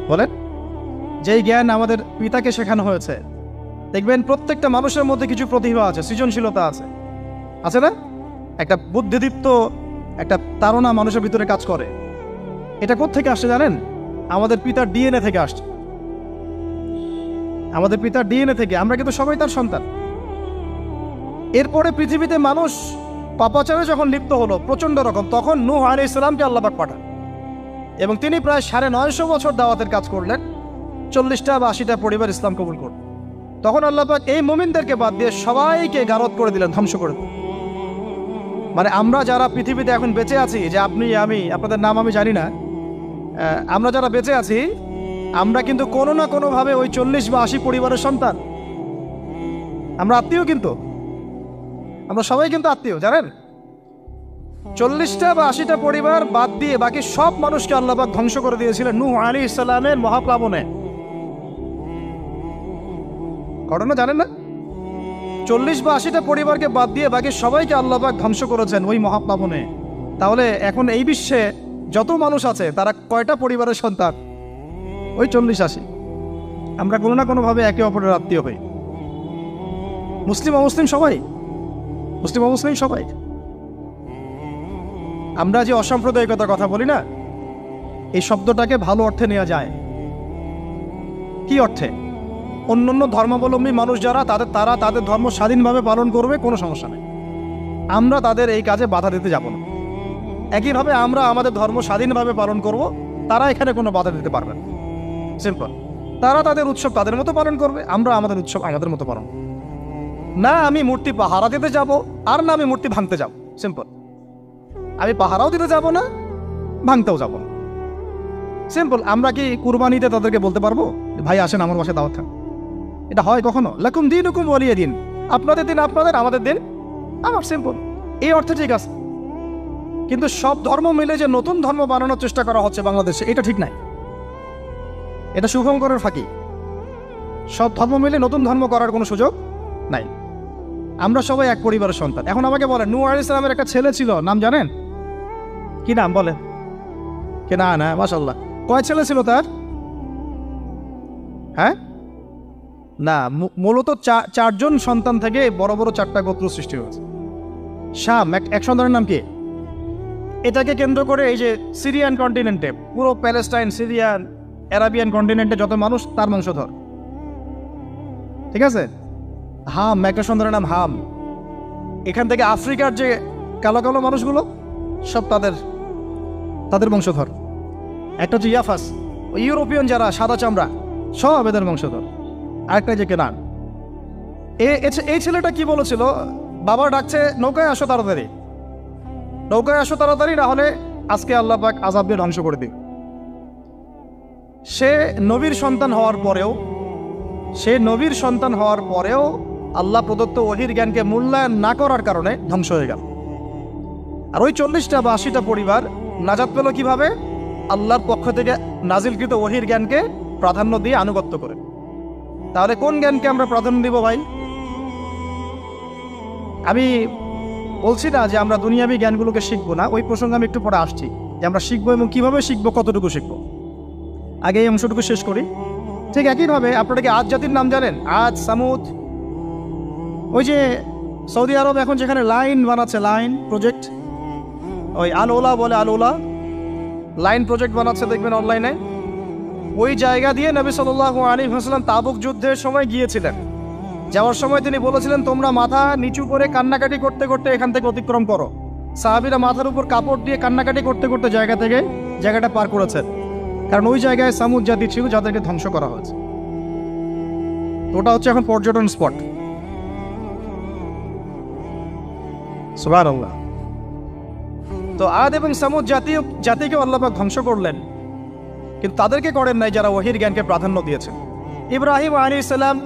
বলেন। যেই জ্ঞান আমাদের পিতাকে শেখানো হয়েছে, দেখবেন প্রত্যেকটা মানুষের মধ্যে কিছু প্রতিভা আছে, সৃজনশীলতা আছে না? একটা বুদ্ধিদীপ্ত একটা তাড়না মানুষের ভিতরে কাজ করে। এটা কোত্থেকে আসছে জানেন? আমাদের পিতার ডিএনএ থেকে আসছে। আমাদের পিতার ডিএনএ থেকে, আমরা কিন্তু সবাই তার সন্তান। এরপরে পৃথিবীতে মানুষ পাপাচারে যখন লিপ্ত হলো প্রচন্ড রকম, তখন নূহ আলাইহিস সালামকে আল্লাহ পাক পাঠান এবং তিনি প্রায় 950 বছর দাওয়াতের কাজ করলেন, 40টা বা 80টা পরিবার ইসলাম কবুল করল। তখন আল্লাহ পাক এই মুমিনদেরকে বাদ দিয়ে সবাইকে গারদ করে দিলেন, ধ্বংস করে দিলেন। মানে আমরা যারা পৃথিবীতে এখন বেঁচে আছি, যে আপনি আমি, আপনাদের নাম আমি জানি না, আমরা যারা বেঁচে আছি, আমরা কিন্তু কোনো না কোনোভাবে ওই 40 বা 80 পরিবারের সন্তান। আমরা আত্মীয়, কিন্তু আমরা সবাই কিন্তু আত্মীয়, জানেন? 40টা বা 80টা পরিবার বাদ দিয়ে বাকি সব মানুষকে আল্লাহ পাক ধ্বংস করে দিয়েছিলেন নূহ আলাইহিস সালামের মহাপ্লাবনে। ঘটনা জানেন না? 40 বা 80টা পরিবারকে বাদ দিয়ে বাকি সবাইকে আল্লাহ পাক ধ্বংস করেছেন ওই মহাপ্লাবনে। তাহলে এখন এই বিশ্বে যত মানুষ আছে তারা কয়টা পরিবারের সন্তান? ওই 40-80। আমরা কোনো না কোনোভাবে একে অপরের আত্মীয় হই, মুসলিম অমুসলিম সবাই, মুসলিম অমুসলিম সবাই। আমরা যে অসাম্প্রদায়িকতার কথা বলি না, এই শব্দটাকে ভালো অর্থে নেওয়া যায়। কি অর্থে? অন্যান্য ধর্মাবলম্বী মানুষ যারা, তারা তাদের ধর্ম স্বাধীনভাবে পালন করবে, কোনো সমস্যা নেই, আমরা তাদের এই কাজে বাধা দিতে যাব না। একইভাবে আমরা আমাদের ধর্ম স্বাধীনভাবে পালন করব, তারা এখানে কোনো বাধা দিতে পারবে না। সিম্পল। তারা তাদের উৎসব তাদের মতো পালন করবে, আমরা আমাদের উৎসব আমাদের মতো পালন। না আমি মূর্তি পাহারা দিতে যাব, আর না আমি মূর্তি ভাঙতে যাব। সিম্পল। আমি পাহারাও দিতে যাব না, ভাঙতেও যাব না। সিম্পল। আমরা কি কুরবানিতে তাদেরকে বলতে পারবো ভাই আসেন আমার বাসায় দাওয়াত খান? এটা হয় কখনো? লাকুম দীনুকুম ওয়ালিয়া দিন, আপনাদের দিন আপনাদের, আমাদের দিন আমার। সিম্পল। এই অর্থে ঠিক আছে, কিন্তু সব ধর্ম মিলে যে নতুন ধর্ম বানানোর চেষ্টা করা হচ্ছে বাংলাদেশে, এটা ঠিক নাই। এটা শুভঙ্করের ফাঁকি। সব ধর্ম মিলে নতুন ধর্ম করার কোনো সুযোগ নাই। আমরা সবাই এক পরিবারের সন্তান। এখন আমাকে বলেন, নূহ আলাইহিস সালামের একটা ছেলে ছিল, নাম জানেন? কি নাম বলেন? কে না না, মাশাআল্লাহ। কয় ছেলে ছিল তার? হ্যাঁ না, মূলত চারজন সন্তান থেকে বড় বড় চারটা গোত্র সৃষ্টি হয়েছে। শাম এক সন্তানের নাম কি? এটাকে কেন্দ্র করে এই যে সিরিয়ান কন্টিনেন্টে, পুরো প্যালেস্টাইন, সিরিয়ান, অ্যারাবিয়ান কন্টিনেন্টে যত মানুষ, তার বংশধর। ঠিক আছে? হাম, একটা সন্তানের নাম হাম। এখান থেকে আফ্রিকার যে কালো কালো মানুষগুলো সব তাদের বংশধর। একটা হচ্ছে ইয়াফাস, ইউরোপিয়ান যারা সাদা চামড়া, সব এদের বংশধর। আরেকটা যে কেনান। এই ছেলেটা কি বলেছিল? বাবা ডাকছে, নৌকায় আসো তাড়াতাড়ি, নৌকায় আসো তাড়াতাড়ি, না হলে আজকে আল্লাহ পাক আযাব দিয়ে ধ্বংস করে দিবে। সে নবীর সন্তান হওয়ার পরেও আল্লাহ প্রদত্ত ওহীর জ্ঞানকে মূল্যায়ন না করার কারণে ধ্বংস হয়ে গেল। আর ওই 40টা বা 80টা পরিবার নাজাত পেল কিভাবে? আল্লাহর পক্ষ থেকে নাজিলকৃত ওহীর জ্ঞানকে প্রাধান্য দিয়ে আনুগত্য করে। তাহলে কোন জ্ঞানকে আমরা প্রাধান্য দিব ভাই? আমি বলছি না যে আমরা দুনিয়াবি জ্ঞানগুলোকে শিখবো না, ওই প্রসঙ্গে আমি একটু পরে আসছি, যে আমরা শিখবো এবং কিভাবে শিখবো, কতটুকু শিখবো। আগে এই অংশটুকু শেষ করি। ঠিক একইভাবে আপনারা কি আদ জাতির নাম জানেন? আদ, সামুদ। ওই যে সৌদি আরব এখন যেখানে লাইন বানাচ্ছে, লাইন প্রজেক্ট, ওই আল ওলা বলে, আল ওলা লাইন প্রজেক্ট বানাচ্ছে, দেখবেন অনলাইনে। ওই জায়গা দিয়ে নবী সাল্লাল্লাহু আলাইহি ওয়াসাল্লাম তাবুক যুদ্ধের সময় গিয়েছিলেন। যাওয়ার সময় তিনি বলেছিলেন, তোমরা মাথা নিচু করে কান্নাকাটি করতে করতে এখান থেকে অতিক্রম করো। সাহাবীরা মাথার উপর কাপড় দিয়ে কান্নাকাটি করতে করতে জায়গাটা পার করেছেন, কারণ ওই জায়গায় সামুদ জাতি ছিল যাদেরকে ধ্বংস করা হয়েছে। ওটা হচ্ছে এখন পর্যটন স্পট। সুবহানাল্লাহ। তো আদ এবং সামুদ জাতিকে আল্লাহ পাক ধ্বংস করলেন, কিন্তু তাদেরকে করেন নাই যারা ওহীর জ্ঞানকে প্রাধান্য দিয়েছেন। ইব্রাহিম আলাইহিস সালাম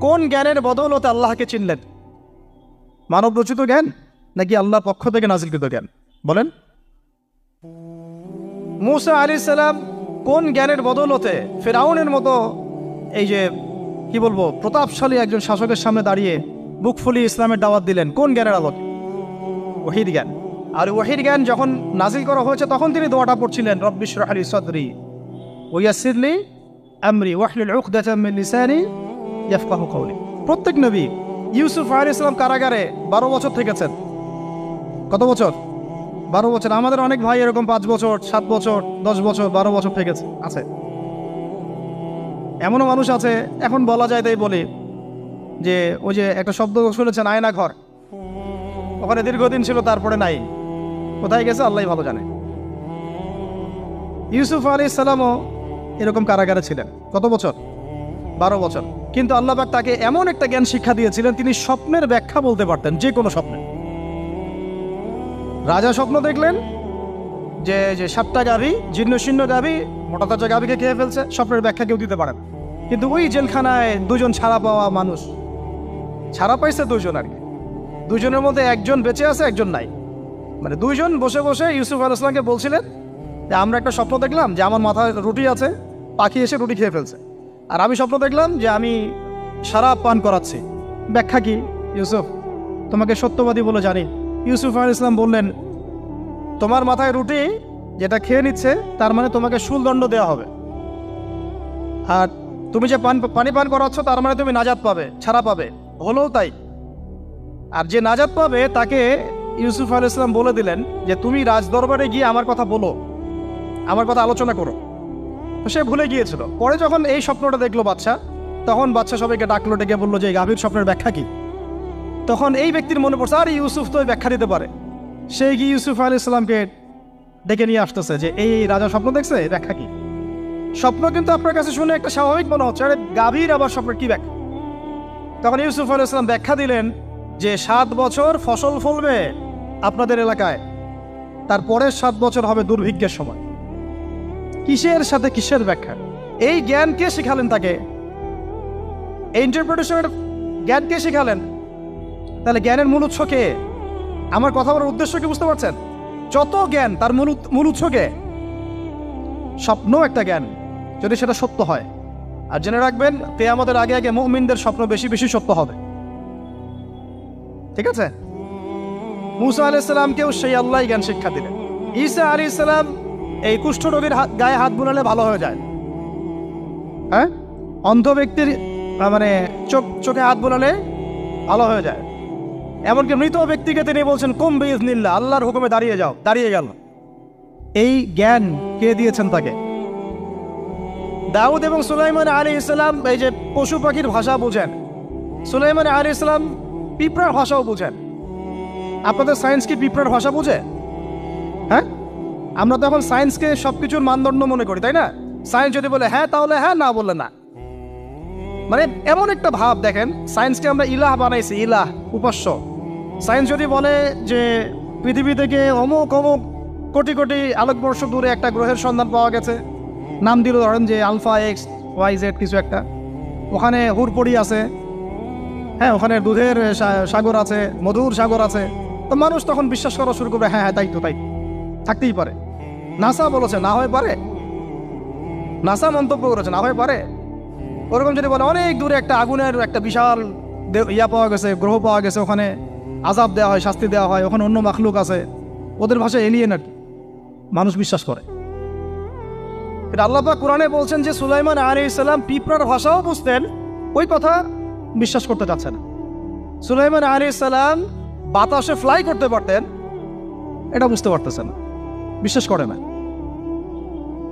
কোন জ্ঞানের বদৌলতে আল্লাহকে চিনলেন? মানব রচিত জ্ঞান নাকি আল্লাহর পক্ষ থেকে নাজিলকৃত জ্ঞান? বলেন। মূসা আলাইহিস সালাম কোন জ্ঞানের বদৌলতে ফিরআউনের মতো এই যে কি বলবো প্রতাপশালী একজন শাসকের সামনে দাঁড়িয়ে বুক ফুলিয়ে ইসলামের দাওয়াত দিলেন? কোন জ্ঞানের আলোকে? ওহীর জ্ঞান। আর ওহীর জ্ঞান যখন নাজিল করা হয়েছে তখন তিনি দোয়াটা পড়ছিলেন, রব্বি ইশরাহ লি সাদরি ওয়া ইয়াসসির লি আমরি ওয়াহলুল উকদাতাম মিন লিসানি ইয়াফকাহু কওলি। প্রত্যেক নবী, ইউসুফ আলাইহিস সালাম কারাগারে 12 বছর থেকেছেন। কত বছর? 12 বছর। আমাদের অনেক ভাই এরকম 5 বছর, 7 বছর, 10 বছর, 12 বছর থেকেছে আছে। এমনও মানুষ আছে, এখন বলা যায় তাই বলি, যে ওই যে একটা শব্দ শুনেছেন, আয়না ঘর, ওখানে দীর্ঘদিন ছিল, তারপরে নাই, কোথায় গেছে আল্লাহই ভালো জানে। ইউসুফ আলাইহিস সালামও এরকম কারাগারে ছিলেন। কত বছর? 12 বছর। কিন্তু আল্লাহ পাক তাকে এমন একটা জ্ঞান শিক্ষা দিয়েছিলেন, তিনি স্বপ্নের ব্যাখ্যা বলতে পারতেন, যে কোনো স্বপ্নে। রাজা স্বপ্ন দেখলেন যে 7টা গাভী, জীর্ণ শীর্ণ গাভী, মোটা তাজা গাভীকে খেয়ে ফেলছে, স্বপ্নের ব্যাখ্যা কেউ দিতে পারেন। কিন্তু ওই জেলখানায় 2 জন ছাড়া পাওয়া মানুষ, ছাড়া পাইছে 2 জন আর কি, 2 জনের মধ্যে একজন বেঁচে আছে, একজন নাই। মানে 2 জন বসে বসে ইউসুফ আলাইহিস সালামকে বলছিলেন যে আমরা একটা স্বপ্ন দেখলাম যে আমার মাথায় রুটি আছে, পাখি এসে রুটি খেয়ে ফেলছে। আর আমি স্বপ্ন দেখলাম যে আমি শরাব পান করাচ্ছি, ব্যাখ্যা কি ইউসুফ? তোমাকে সত্যবাদী বলে জানি। ইউসুফ আলাইহিস সালাম বললেন, তোমার মাথায় রুটি যেটা খেয়ে নিচ্ছে তার মানে তোমাকে শুলদণ্ড দেওয়া হবে, আর তুমি যে পানি পান করাচ্ছ তার মানে তুমি নাজাত পাবে, ছাড়া পাবে। হলেও তাই। আর যে নাজাত পাবে তাকে ইউসুফ আলাইহিস সালাম বলে দিলেন যে তুমি রাজদরবারে গিয়ে আমার কথা বলো, আমার কথা আলোচনা করো। তো সে ভুলে গিয়েছিল। পরে যখন এই স্বপ্নটা দেখলো বাদশা, তখন বাদশা সবাইকে ডাকলো, ডেকে বললো যে এই গাভীর স্বপ্নের ব্যাখ্যা কি। তখন এই ব্যক্তির মনে পড়ছে, আর ইউসুফ তো ব্যাখ্যা দিতে পারে। সে গিয়ে ইউসুফ আলাইহিস সালামকে ডেকে নিয়ে আসতেছে যে এই রাজা স্বপ্ন দেখছে, ব্যাখ্যা কি। স্বপ্ন কিন্তু আপনার কাছে শুনে একটা স্বাভাবিক মনে হচ্ছে, আরে গাভীর আবার স্বপ্নের কি ব্যাখ্যা? তখন ইউসুফ আলাইহিস সালাম ব্যাখ্যা দিলেন যে 7 বছর ফসল ফলবে আপনাদের এলাকায়, তারপরে 7 বছর হবে দুর্ভিক্ষের সময়। কিসের সাথে কিসের ব্যাখ্যা? এই জ্ঞান কে শিখালেন তাকে? এই ইন্টারপ্রিটেশনের জ্ঞান কে শিখালেন? তাহলে জ্ঞানের মূল উৎস কে? আমার কথা বলার উদ্দেশ্য কি বুঝতে পারছেন? যত জ্ঞান তার মূল উৎস কে? স্বপ্ন একটা জ্ঞান, যদি সেটা সত্য হয়। আর জেনে রাখবেন, কিয়ামতের আগে আগে মুমিনদের স্বপ্ন বেশি বেশি সত্য হবে। ঠিক আছে? মুসা আলাইহিস সালামকেও সেই আল্লাহ জ্ঞান শিক্ষা দিলেন। ঈসা আলাইহিস সালাম এই কুষ্ঠরোগীর গায়ে হাত বুলালে ভালো হয়ে যায়। হ্যাঁ, অন্ধ ব্যক্তির মানে চোখে হাত বুলালে ভালো হয়ে যায়। এমনকি মৃত ব্যক্তিকে তিনি বলছেন কুম বিইজনিল্লাহ, আল্লাহর হুকুমে দাঁড়িয়ে যাও, দাঁড়িয়ে গেল। এই জ্ঞান কে দিয়েছেন তাকে? দাউদ এবং সুলাইমান আলাইহিস সালাম এই যে পশু পাখির ভাষা বুঝেন, সুলাইমান আলাইহিস সালাম পিঁপড়ার ভাষাও বুঝেন। আপনাদের সায়েন্স কি পিঁপড়ার ভাষা বুঝে? হ্যাঁ, আমরা তো এখন সায়েন্সকে সবকিছুর মানদণ্ড মনে করি, তাই না? সায়েন্স যদি বলে হ্যাঁ তাহলে হ্যাঁ, না বললে না। মানে এমন একটা ভাব, দেখেন সায়েন্সকে আমরা ইলাহ বানাইছি, ইলাহ, উপাস্য। সায়েন্স যদি বলে যে পৃথিবী থেকে অমুক অমুক কোটি কোটি আলোকবর্ষ দূরে একটা গ্রহের সন্ধান পাওয়া গেছে, নাম দিল ধরেন যে আলফা এক্স ওয়াই জেড কিছু একটা, ওখানে হুরপড়ি আছে, হ্যাঁ ওখানে দুধের সাগর আছে, মধুর সাগর আছে, তো মানুষ তখন বিশ্বাস করা শুরু করবে হ্যাঁ হ্যাঁ তাই তো, তাই থাকতেই পারে। নাসা বলেছে না হয়ে পারে, নাসা মন্তব্য করেছে না হয়ে পারে। ওরকম যদি বলে অনেক দূরে একটা আগুনের একটা বিশাল ইয়া পাওয়া গেছে, গ্রহ পাওয়া গেছে, ওখানে আযাব দেওয়া হয়, শাস্তি দেওয়া হয়, ওখানে অন্য মাখলুক আছে, ওদের ভাষায় এলিয়েন আর কি, মানুষ বিশ্বাস করে। এটা আল্লাহ পাক কোরআনে বলছেন যে সুলাইমান আলাইহিস সালাম পিঁপড়ার ভাষাও বুঝতেন, ওই কথা বিশ্বাস করতে চাচ্ছে না। সুলাইমান আলাইহিস সালাম বাতাসে ফ্লাই করতে পারতেন, এটা বুঝতে পারতেছে না, বিশ্বাস করে না।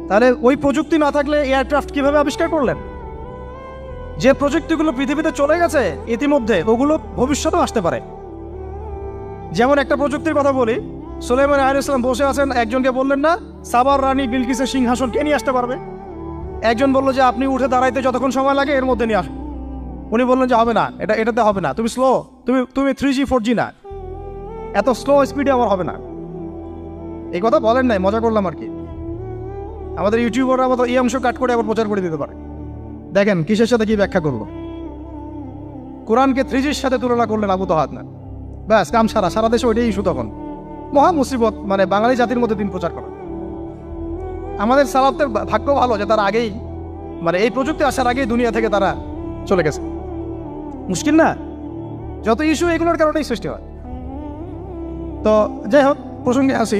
তাহলে ওই প্রযুক্তি না থাকলে এয়ারক্রাফট কিভাবে আবিষ্কার করলেন? যে প্রযুক্তিগুলো পৃথিবীতে চলে গেছে ইতিমধ্যে, ওগুলো ভবিষ্যতেও আসতে পারে। যেমন একটা প্রযুক্তির কথা বলি, সুলাইমান আলাইহিস সালাম বসে আছেন, একজনকে বললেন না সাবার রানী বিলকিসের সিংহাসন কে নিয়ে আসতে পারবে? একজন বললো যে আপনি উঠে দাঁড়াইতে যতক্ষণ সময় লাগে এর মধ্যে নিয়ে আসুন। উনি বললেন যে হবে না, এটাতে হবে না, তুমি স্লো, তুমি 3G 4G না, এত স্লো স্পিডে আমার হবে না। এই কথা বলেন নাই, মজা করলাম আর কি। আমাদের ইউটিউবাররা মতো এই অংশ কাট করে আবার প্রচার করে দিতে পারে। দেখেন কিসের সাথে কি ব্যাখ্যা করলো। কোরআনকে 3Gর সাথে তুলনা করলেন আবু তহাদ না, ব্যাস কাম সারা দেশে ওইটাই ইস্যু। তখন মহা মুসিবত, মানে বাঙালি জাতির মধ্যে দিন প্রচার করা। আমাদের সালাফদের ভাগ্য ভালো যে তারা আগেই, মানে এই প্রযুক্তি আসার আগেই দুনিয়া থেকে তারা চলে গেছে। মুশকিল না, যত ইস্যু এগুলোর কারণেই সৃষ্টি হয়। তো যাই হোক, প্রসঙ্গে আসি,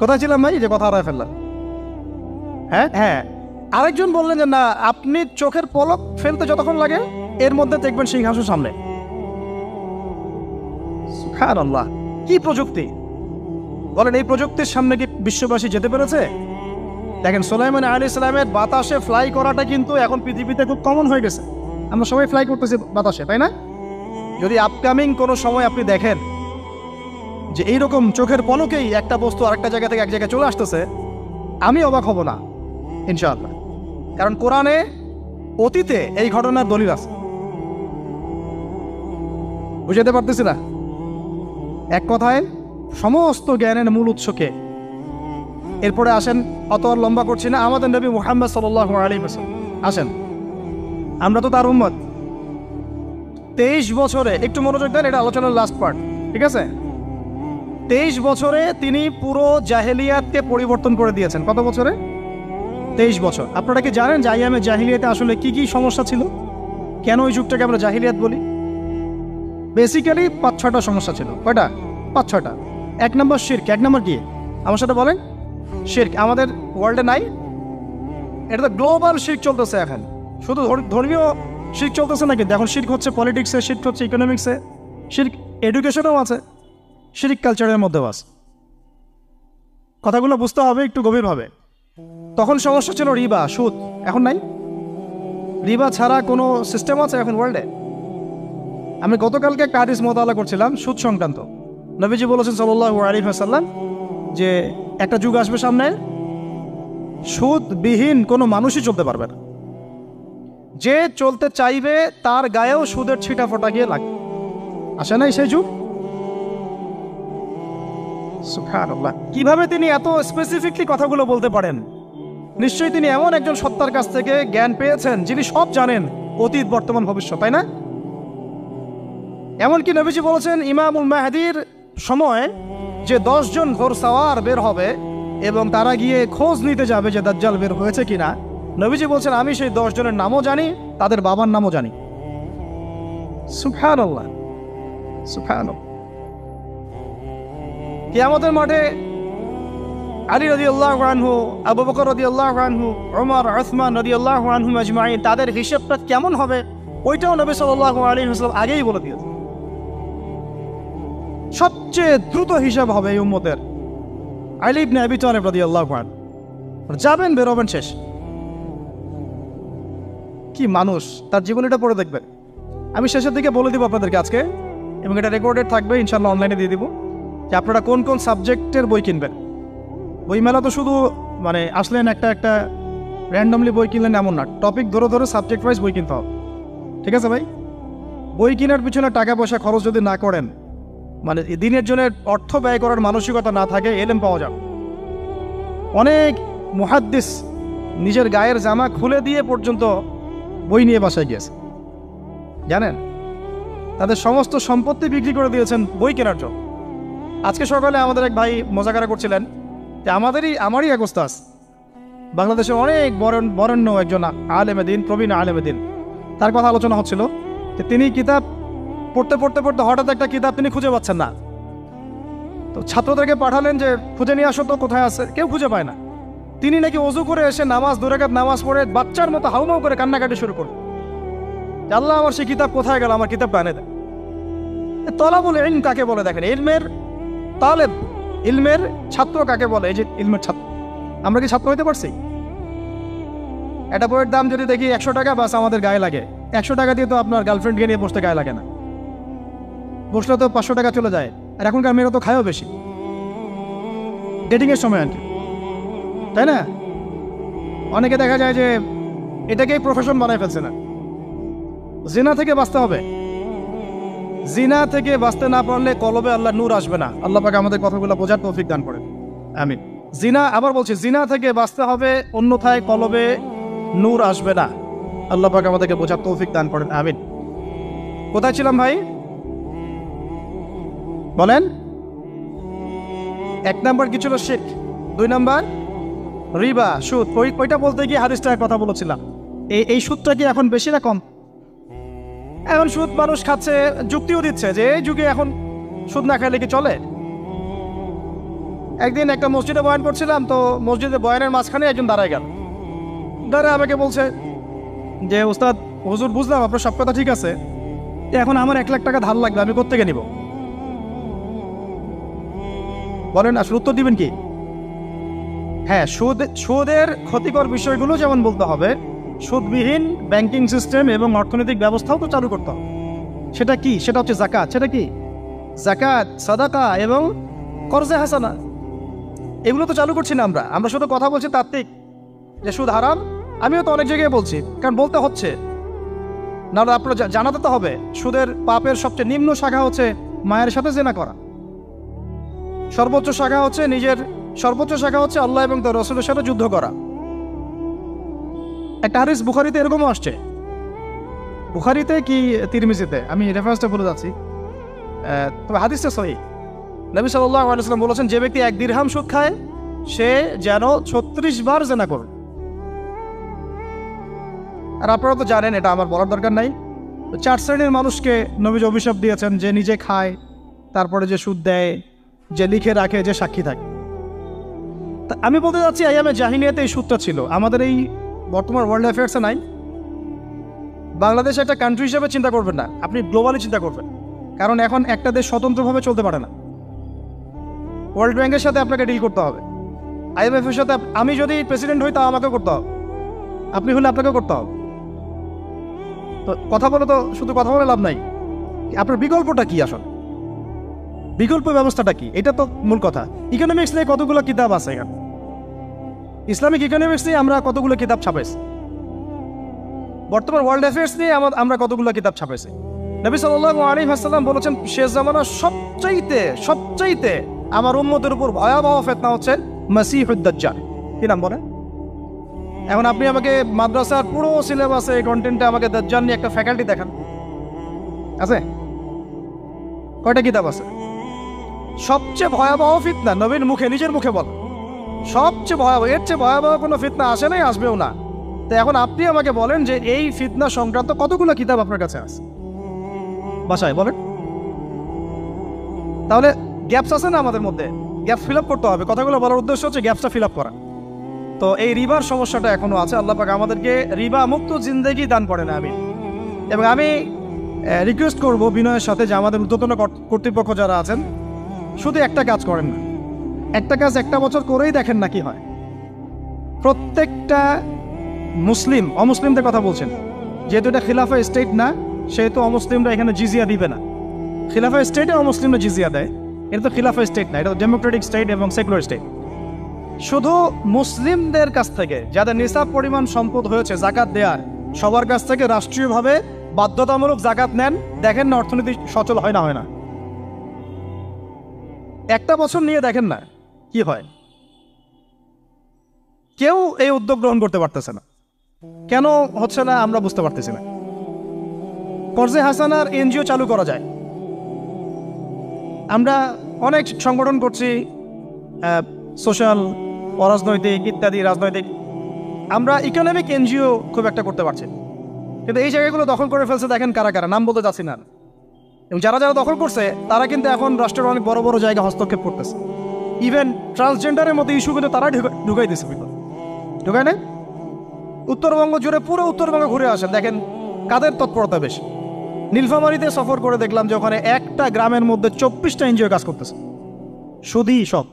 কোথায় ছিলাম ভাই, যে কথা হারায় ফেললাম। হ্যাঁ হ্যাঁ, আরেকজন বললেন যে না, আপনি চোখের পলক ফেলতে যতক্ষণ লাগে এর মধ্যে দেখবেন সিংহাসন সামনে। সুবহানাল্লাহ, কি প্রযুক্তি বলেন! এই প্রযুক্তির সামনে কি বিশ্ববাসী যেতে পেরেছে? দেখেন সুলাইমান আলাইহিস সালামের বাতাসে ফ্লাই করাটা কিন্তু এখন পৃথিবীতে খুব কমন হয়ে গেছে। আমরা সবাই ফ্লাই করতেছি বাতাসে, তাই না? যদি আপকামিং কোনো সময় আপনি দেখেন যে এইরকম চোখের পলকেই একটা বস্তু আরেকটা জায়গা থেকে এক জায়গায় চলে আসতেছে, আমি অবাক হব না ইনশাআল্লাহ। কারণ কোরআনে অতীতে এই ঘটনার দলিল আছে। বুঝাতে পারতেছি না? এক কথায় সমস্ত জ্ঞানের মূল উৎসকে। এরপরে আসেন, অত আর লম্বা করছি না, আমাদের নবী মুহাম্মদ সাল্লাল্লাহু আলাইহি ওয়াসাল্লাম আসেন, আমরা তো তার উম্মত। 23 বছরে, একটু মনোযোগ দেন, এটা আলোচনার লাস্ট পার্ট, ঠিক আছে? 23 বছরে তিনি পুরো জাহেলিয়াতকে পরিবর্তন করে দিয়েছেন। কত বছরে? 23 বছর। আপনারা কি জানেন যে আইয়ামে জাহিলিয়াতে আসলে কি কি সমস্যা ছিল? কেন ওই যুগটাকে আমরা জাহিলিয়াত বলি? বেসিক্যালি 5-6টা সমস্যা ছিল। কয়টা? 5-6টা। 1 নম্বর শিরক। 1 নম্বর কি? আমার সাথে বলেন। শিরক আমাদের ওয়ার্ল্ডে নাই, এটা তো গ্লোবাল শিরক চলতেছে এখন। শুধু ধর্মীয় শিরক চলতেছে না, কিন্তু এখন শিরক হচ্ছে পলিটিক্সে, শিরক হচ্ছে ইকোনমিক্সে, শিরক এডুকেশনেও আছে, শিরক কালচারের মধ্যেও আছে। কথাগুলো বুঝতে হবে একটু গভীরভাবে। তখন সমস্যা ছিল রিবা, সুদ। এখন নাই। রিবা ছাড়া কোনো সিস্টেম আছে এখন ওয়ার্ল্ডে? আমি গতকালকে একটা হাদিস মোতালা করছিলাম সুদ সংক্রান্ত। নবীজি বলেছেন সাল্লাল্লাহু আলাইহি ওয়াসাল্লাম যে একটা যুগ আসবে সামনে, সুদবিহীন কোনো মানুষই চলতে পারবে না। যে চলতে চাইবে তার গায়েও সুদের ছিটা ফোটা গিয়ে লাগবে। আসে নাই সেই যুগ? সুবহানাল্লাহ, কিভাবে তিনি এত স্পেসিফিকলি কথাগুলো বলতে পারেন? নিশ্চয়ই তিনি এমন একজন সত্তার কাছ থেকে জ্ঞান পেয়েছেন যিনি সব জানেন, অতীত বর্তমান ভবিষ্যৎ, তাই না? এমনকি নবীজি বলেছেন ইমামুল মাহদির সময় যে 10 জন ঘোড়সাওয়ার বের হবে এবং তারা গিয়ে খোঁজ নিতে যাবে যে দাজ্জাল বের হয়েছে কিনা, নবীজি বলছেন আমি সেই 10 জনের নামও জানি, তাদের বাবার নামও জানি। সুবহানাল্লাহ। সুবহানাল্লাহ। কিয়ামতের মাঠে আলী রাদিয়াল্লাহু আনহু, আবু বকর রাদিয়াল্লাহু আনহু, ওমর, উসমান রাদিয়াল্লাহু আনহুম আজমাইন, তাদের হিসাবটা কেমন হবে ওইটাও নবী সাল্লাল্লাহু আলাইহি ওয়াসাল্লাম আগেই বলে দিয়েছেন। সবচেয়ে দ্রুত হিসাব হবে এই উম্মতের আলী ইবনে আবি তালিব রাদিয়াল্লাহু আনহু। যাবেন, বেরোবেন, শেষ। কি মানুষ, তার জীবনীটা পড়ে দেখবেন। আমি শেষের দিকে বলে দিব আপনাদেরকে আজকে, এবং এটা রেকর্ডেড থাকবে, ইনশাল্লাহ অনলাইনে দিয়ে দিব, যে আপনারা কোন কোন সাবজেক্টের বই কিনবেন। বইমেলা তো শুধু মানে আসলেন একটা র্যান্ডমলি বই কিনলেন এমন না, টপিক ধরে ধরে সাবজেক্ট ওয়াইজ বই কিনতে হবে। ঠিক আছে ভাই? বই কেনার পিছনে টাকা পয়সা খরচ যদি না করেন, মানে দিনের জন্য অর্থ ব্যয় করার মানসিকতা না থাকে, এলেম পাওয়া যাবে। অনেক মুহাদ্দিস নিজের গায়ের জামা খুলে দিয়ে পর্যন্ত বই নিয়ে বাসায় গিয়েছে, জানেন? তাদের সমস্ত সম্পত্তি বিক্রি করে দিয়েছেন বই কেনার জন্য। আজকে সকালে আমাদের এক ভাই মজাকারা করছিলেন যে আমারই এক ওস্তাদ, বাংলাদেশের অনেক বরেণ্য একজন আলেমে দ্বীন, প্রবীণ আলেমে দ্বীন, তার কথা আলোচনা হচ্ছিল যে তিনি কিতাব পড়তে পড়তে পড়তে হঠাৎ একটা কিতাব তিনি খুঁজে পাচ্ছেন না। তো ছাত্রদেরকে পাঠালেন যে খুঁজে নিয়ে আসো তো, কোথায় আছে, কেউ খুঁজে পায় না। তিনি নাকি ওযু করে এসে নামাজ, 2 রাকাত নামাজ পড়ে বাচ্চার মতো হাউমাউ করে কান্নাকাটি শুরু করলেন, আল্লাহ আমার সেই কিতাব কোথায় গেল, আমার কিতাবটা এনে দেন। তলাবুল ইলম কাকে বলে দেখেন, ইলমের তালেব, ইলমের ছাত্র কাকে বলে? এই যে ইলমের ছাত্র, আমরা কি ছাত্র হইতে পারছি? একটা বইয়ের দাম যদি দেখি 100 টাকা, বাস আমাদের গায়ে লাগে। 100 টাকা দিয়ে তো আপনার গার্লফ্রেন্ডকে নিয়ে বসতে গায়ে লাগে না, বসলে তো 500 টাকা চলে যায়। আর এখনকার মেয়েরা তো খায়ও বেশি, ডেটিংয়ের সময় আর কি, তাই না? অনেকে দেখা যায় যে এটাকেই প্রফেশন বানায় ফেলছে না। জিনা থেকে বাঁচতে হবে, জিনা থেকে বাঁচতে না পারলে কলবে আল্লাহ নূর আসবে না। আল্লাহ পাক আমাদের কথাগুলো বোঝার তৌফিক দান করেন, আমিন। জিনা, আবার বলছি, জিনা থেকে বাঁচতে হবে, অন্যথায় কলবে নূর আসবে না। আল্লাহ পাক আমাদেরকে বোঝার তৌফিক দান করেন, আমিন। কোথায় ছিলাম ভাই? বলেন। 1 নাম্বার কি ছিল? শিরক। 2 নাম্বার রিবা, সুদ। ওইটা বলতে গিয়ে হাদিসটার কথা বলেছিলাম। এই সুদটা কি এখন বেশি না কম? এখন সুদ মানুষ খাচ্ছে, যুক্তিও দিচ্ছে যে এই যুগে এখন সুদ না খাইলে কি চলে। একদিন একটা মসজিদে বয়ান করছিলাম, তো মসজিদে বয়ানের মাঝখানে একজন দাঁড়ায় গেল, দাঁড়ায় আমাকে বলছে যে উস্তাদ, হুজুর বুঝলাম আপনার সব কথা ঠিক আছে, এখন আমার 1 লাখ টাকা ধার লাগবে, আমি কোত্থেকে নিব? বলেন, আসলে উত্তর দিবেন কি? হ্যাঁ, সুদের ক্ষতিকর বিষয়গুলো যেমন বলতে হবে, সুদবিহীন ব্যাংকিং সিস্টেম এবং অর্থনৈতিক ব্যবস্থাও তো চালু করতে হবে। সেটা কি? সেটা হচ্ছে যাকাত। সেটা কি? যাকাত, সাদাকা এবং কর্জে হাসানা। এগুলো তো চালু করছি না আমরা শুধু কথা বলছি তাত্ত্বিক যে সুদ হারাম। আমিও তো অনেক জায়গায় বলছি, কারণ বলতে হচ্ছে, নাহলে আপনারা জানাতে তো হবে। সুদের পাপের সবচেয়ে নিম্ন শাখা হচ্ছে মায়ের সাথে জেনা করা, সর্বোচ্চ শাখা হচ্ছে আল্লাহ এবং তার রাসূলের সাথে যুদ্ধ করা। একটা হাদিস বুখারীতে এরকমও আসছে, বুখারীতে কি তিরমিজিতে, আমি রেফারেন্সটা ভুলে যাচ্ছি, তবে হাদিসটা সহিহ। নবী সাল্লাল্লাহু আলাইহি ওয়াসাল্লাম বলেছেন, যে ব্যক্তি 1 দিরহাম সুদ খায় সে যেন 36 বার জেনা করে। আর আপনারা তো জানেন, এটা আমার বলার দরকার নাই, 4 শ্রেণীর মানুষকে নবীজি অভিশাপ দিয়েছেন, যে নিজে খায়, তারপরে যে সুদ দেয়, যে লিখে রাখে, যে সাক্ষী থাকে। তা আমি বলতে যাচ্ছি, আইয়ামে জাহিলিয়াতে এই সুদটা ছিল, আমাদের এই বর্তমান ওয়ার্ল্ড অ্যাফেয়ার্সে নাই। বাংলাদেশ একটা কান্ট্রি হিসেবে চিন্তা করবেন না, আপনি গ্লোবালি চিন্তা করবেন, কারণ এখন একটা দেশ স্বতন্ত্রভাবে চলতে পারে না। ওয়ার্ল্ড ব্যাংকের সাথে আপনাকে ডিল করতে হবে, IMF এর সাথে। আমি যদি প্রেসিডেন্ট হই, তা আমাকেও করতে হবে, আপনি হলে আপনাকেও করতে হবে। তো কথা বলে তো শুধু কথা বলে লাভ নাই, আপনার বিকল্পটা কি? আসলে বিকল্প ব্যবস্থাটা কি? এটা তো মূল কথা। ইকোনমিক্স নিয়ে কতগুলো কিতাব আছে এখানে, ইসলামিক ইকোনমিক্স নিয়ে আমরা কতগুলো কিতাব ছাপাইছি, বর্তমান ওয়ার্ল্ড অ্যাফেয়ার্স নিয়ে আমরা কতগুলো কিতাব ছাপাইছি। নবী সাল্লাল্লাহু আলাইহি ওয়াসাল্লাম বলেছেন, শেষ জামানার সবচাইতে আমার উম্মতের উপর ভয়াবহ ফিতনা হচ্ছে মাসিহুদ দাজ্জাল। কি নাম বলে? এখন আপনি আমাকে মাদ্রাসার পুরো সিলেবাসে কন্টেন্টে আমাকে দাজ্জাল নিয়ে একটা ফ্যাকাল্টি দেখান, আছে? কয়টা কিতাব আছে? সবচেয়ে ভয়াবহ ফিতনা নবীর মুখে, নিজের মুখে বল, সবচেয়ে ভয়াবহ, এর চেয়ে ভয়াবহ কোনো ফিতনা আসে নাই, আসবেও না। তো এখন আপনি আমাকে বলেন যে এই ফিতনা সংক্রান্ত কতগুলো কিতাব আপনার কাছে আছে বাসায়, বলেন? তাহলে গ্যাপস আছে না আমাদের মধ্যে, গ্যাপ ফিল আপ করতে হবে। কথাগুলো বলার উদ্দেশ্য হচ্ছে গ্যাপসটা ফিল আপ করা। তো এই রিবার সমস্যাটা এখনো আছে। আল্লাহ পাক আমাদেরকে রিবা মুক্ত জিন্দেগি দান করেন আমিন। এবং আমি রিকোয়েস্ট করব বিনয়ের সাথে যে আমাদের ঊর্ধ্বতন কর্তৃপক্ষ যারা আছেন, শুধু একটা কাজ করেন না, একটা কাজ একটা বছর করেই দেখেন না কি হয়। প্রত্যেকটা মুসলিম, অমুসলিমদের কথা বলছেন, যেহেতু এটা খিলাফা স্টেট না, সেহেতু অমুসলিমরা এখানে জিজিয়া দিবে না। খিলাফা স্টেটে অমুসলিমরা জিজিয়া দেয়, এটা তো খিলাফা স্টেট না, এটা তো ডেমোক্রেটিক স্টেট এবং সেকুলার স্টেট। শুধু মুসলিমদের কাছ থেকে যাদের নিসাব পরিমাণ সম্পদ হয়েছে জাকাত দেওয়ার, সবার কাছ থেকে রাষ্ট্রীয়ভাবে বাধ্যতামূলক জাকাত নেন, দেখেন না অর্থনীতি সচল হয় না। একটা বছর নিয়ে দেখেন না কি হয়। কেউ এই উদ্যোগ গ্রহণ করতে পারতেছে না। কেন হচ্ছে না আমরা বুঝতে পারতেছি না। কর্জে হাসানার এনজিও চালু করা যায়। আমরা অনেক সংগঠন করছি, সোশ্যাল, অরাজনৈতিক ইত্যাদি রাজনৈতিক। আমরা ইকোনমিক এনজিও খুব একটা করতে পারছি, কিন্তু এই জায়গাগুলো দখল করে ফেলছে। দেখেন কারা কারা, নাম বলতে যাচ্ছি না। এবং যারা যারা দখল করছে তারা কিন্তু এখন রাষ্ট্রের অনেক বড় বড় জায়গা হস্তক্ষেপ করতেছে। ইভেন ট্রান্সজেন্ডারের মতো ইস্যু কিন্তু তারা ঢুকাই দিচ্ছে, ঢুকায় না? উত্তরবঙ্গ জুড়ে পুরো উত্তরবঙ্গ ঘুরে আসেন, দেখেন কাদের তৎপরতা বেশি। নীলফামারীতে সফর করে দেখলাম যে ওখানে একটা গ্রামের মধ্যে 24টা এনজিও কাজ করতেছে, শুধুই সব।